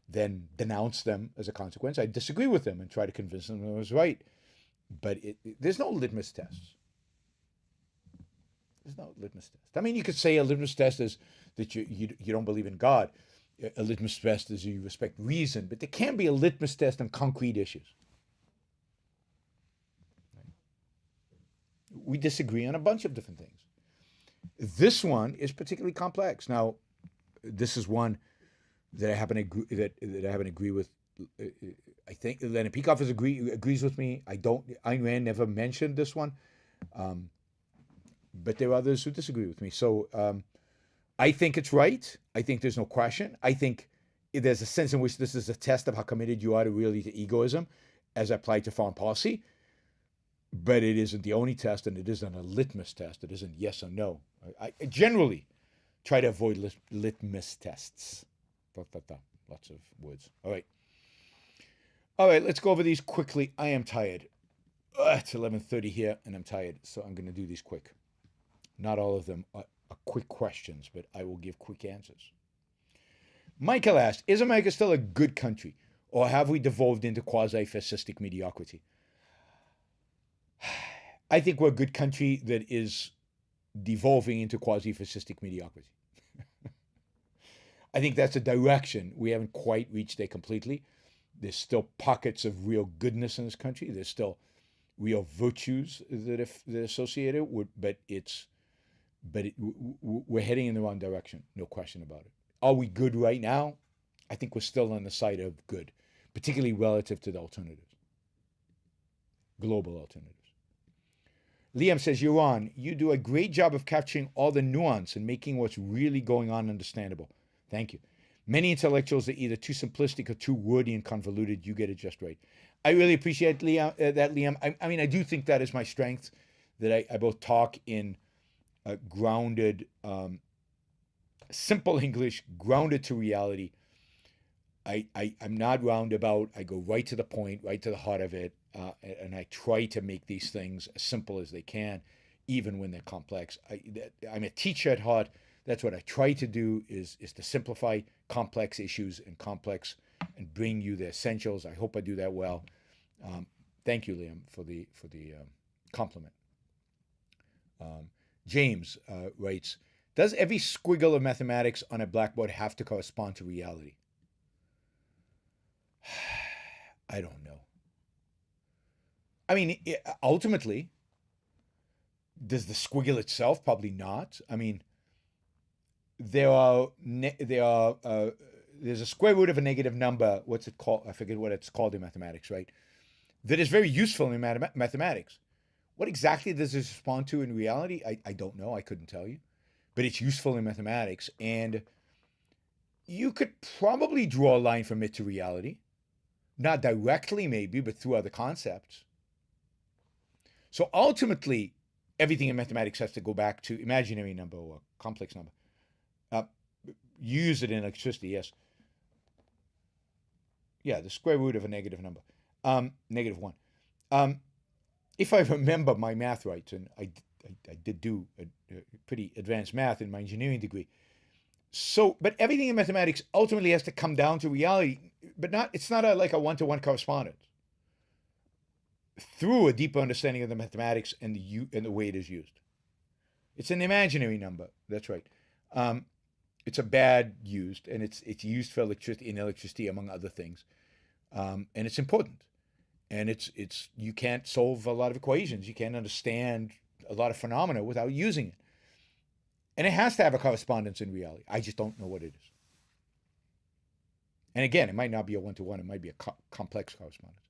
then denounce them as a consequence. I'd disagree with them and try to convince them I was right. But there's no litmus test. There's no litmus test. I mean, you could say a litmus test is that you don't believe in God. A litmus test is you respect reason, but there can be a litmus test on concrete issues. We disagree on a bunch of different things. This one is particularly complex. Now, this is one that I happen to agree with. I think Leonard Peikoff agrees with me. Ayn Rand never mentioned this one, but there are others who disagree with me. So I think it's right. I think there's no question. I think there's a sense in which this is a test of how committed you are to egoism as applied to foreign policy. But it isn't the only test, and it isn't a litmus test. It isn't yes or no. I generally try to avoid litmus tests. Lots of words. All right, let's go over these quickly. I am tired. It's 11:30 here, and I'm tired, so I'm going to do these quick. Not all of them are quick questions, but I will give quick answers. Michael asked, is America still a good country, or have we devolved into quasi-fascistic mediocrity? I think we're a good country that is devolving into quasi-fascistic mediocrity. I think that's a direction. We haven't quite reached there completely. There's still pockets of real goodness in this country. There's still real virtues that are associated with, but we're heading in the wrong direction. No question about it. Are we good right now? I think we're still on the side of good, particularly relative to the alternatives, global alternatives. Liam says, Yaron, you do a great job of capturing all the nuance and making what's really going on understandable. Thank you. Many intellectuals are either too simplistic or too wordy and convoluted. You get it just right. I really appreciate Liam, that, Liam. I mean, I do think that is my strength, that I both talk in grounded, simple English, grounded to reality. I'm not roundabout. I go right to the point, right to the heart of it, and I try to make these things as simple as they can, even when they're complex. I'm a teacher at heart. That's what I try to do, is to simplify complex issues and bring you the essentials. I hope I do that well. Thank you, Liam, for the compliment. James writes, does every squiggle of mathematics on a blackboard have to correspond to reality? I don't know. I mean, ultimately, does the squiggle itself? Probably not. I mean, there's a square root of a negative number. What's it called? I forget what it's called in mathematics, right? That is very useful in mathematics. What exactly does this respond to in reality? I don't know. I couldn't tell you. But it's useful in mathematics. And you could probably draw a line from it to reality. Not directly, maybe, but through other concepts. So ultimately, everything in mathematics has to go back to imaginary number or complex number. Use it in electricity, yes. Yeah, the square root of a negative number. Negative 1. If I remember my math right, and I did do a pretty advanced math in my engineering degree. So, but everything in mathematics ultimately has to come down to reality, but it's not like a one-to-one correspondence. Through a deeper understanding of the mathematics and the way it is used. It's an imaginary number. That's right. It's a bad used, and it's used for electricity, among other things, and it's important. And it's you can't solve a lot of equations. You can't understand a lot of phenomena without using it. And it has to have a correspondence in reality. I just don't know what it is. And again, it might not be a one-to-one. It might be a complex correspondence.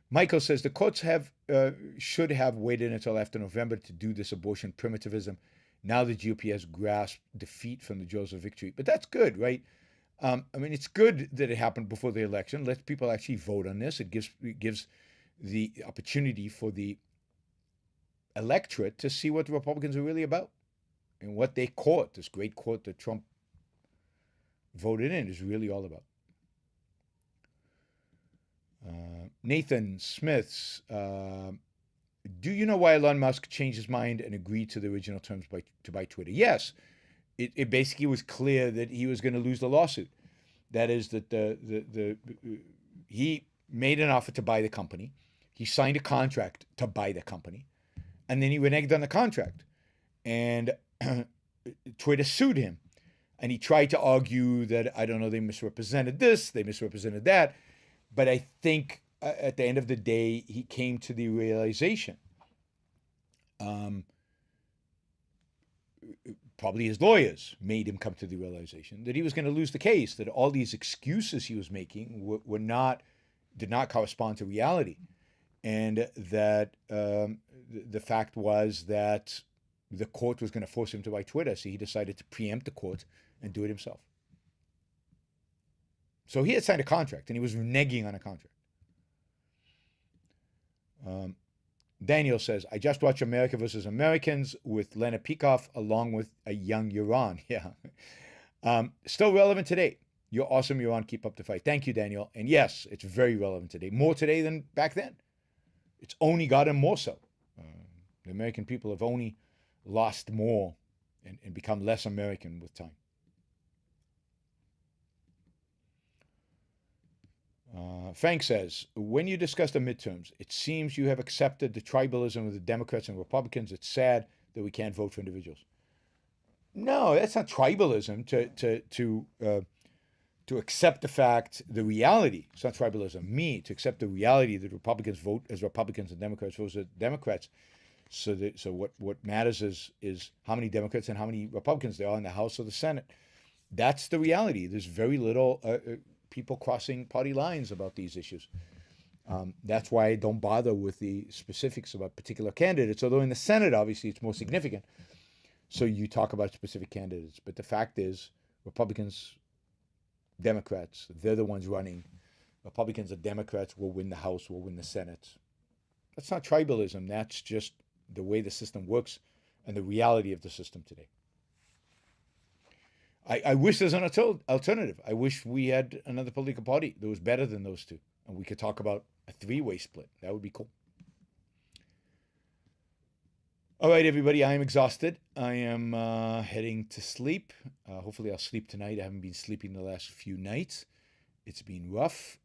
Michael says the courts should have waited until after November to do this abortion primitivism. Now the GOP has grasped defeat from the jaws of victory. But that's good, right? I mean, it's good that it happened before the election. Let people actually vote on this. It gives the opportunity for the electorate to see what the Republicans are really about. And what they court, this great court that Trump voted in, is really all about. Nathan Smiths, do you know why Elon Musk changed his mind and agreed to the original terms to buy Twitter? Yes. It basically was clear that he was going to lose the lawsuit. That is that he made an offer to buy the company. He signed a contract to buy the company. And then he reneged on the contract. And Twitter sued him. And he tried to argue that, I don't know, they misrepresented this, they misrepresented that. But I think at the end of the day, he came to the realization, probably his lawyers made him come to the realization, that he was going to lose the case, that all these excuses he was making did not correspond to reality. And that the fact was that the court was going to force him to buy Twitter, so he decided to preempt the court and do it himself. So he had signed a contract, and he was reneging on a contract. Daniel says, I just watched America versus Americans with Leonard Peikoff along with a young Yaron. Yeah. Still relevant today. You're awesome, Yaron. Keep up the fight. Thank you, Daniel. And yes, it's very relevant today. More today than back then. It's only gotten more so. The American people have only lost more and become less American with time. Frank says, when you discuss the midterms, it seems you have accepted the tribalism of the Democrats and Republicans. It's sad that we can't vote for individuals. No, that's not tribalism to accept the fact, the reality. It's not tribalism. To accept the reality that Republicans vote as Republicans and Democrats vote as Democrats. So what matters is how many Democrats and how many Republicans there are in the House or the Senate. That's the reality. There's very little people crossing party lines about these issues. That's why I don't bother with the specifics about particular candidates, although in the Senate, obviously, it's more significant. So you talk about specific candidates. But the fact is, Republicans, Democrats, they're the ones running. Republicans and Democrats will win the House, will win the Senate. That's not tribalism. That's just the way the system works and the reality of the system today. I wish there's an alternative. I wish we had another political party that was better than those two. And we could talk about a three-way split. That would be cool. All right, everybody, I am exhausted. I am heading to sleep. Hopefully I'll sleep tonight. I haven't been sleeping the last few nights. It's been rough.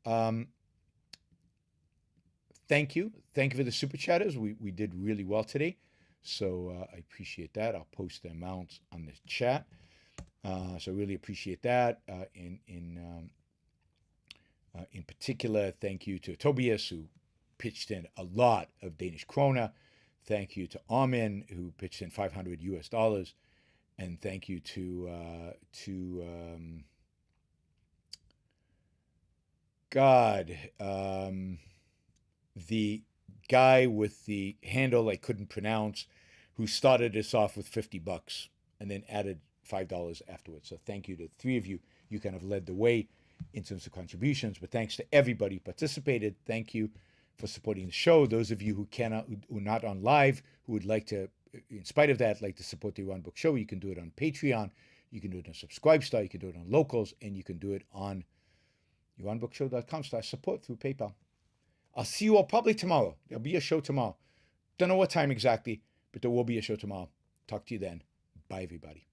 Thank you. Thank you for the super chatters. We did really well today. So I appreciate that. I'll post the amounts on the chat. So I really appreciate that. In particular, thank you to Tobias, who pitched in a lot of Danish krona. Thank you to Armin, who pitched in $500. And thank you to the guy with the handle I couldn't pronounce, who started us off with $50 and then added $5 afterwards. So thank you to three of you. You kind of led the way in terms of contributions, but thanks to everybody who participated. Thank you for supporting the show. Those of you who are not on live, who would like to, in spite of that, like to support the Iran Book Show, you can do it on Patreon, you can do it on Subscribestar, you can do it on Locals, and you can do it on iranbookshow.com/support through PayPal. I'll see you all probably tomorrow. There'll be a show tomorrow. Don't know what time exactly, but there will be a show tomorrow. Talk to you then. Bye, everybody.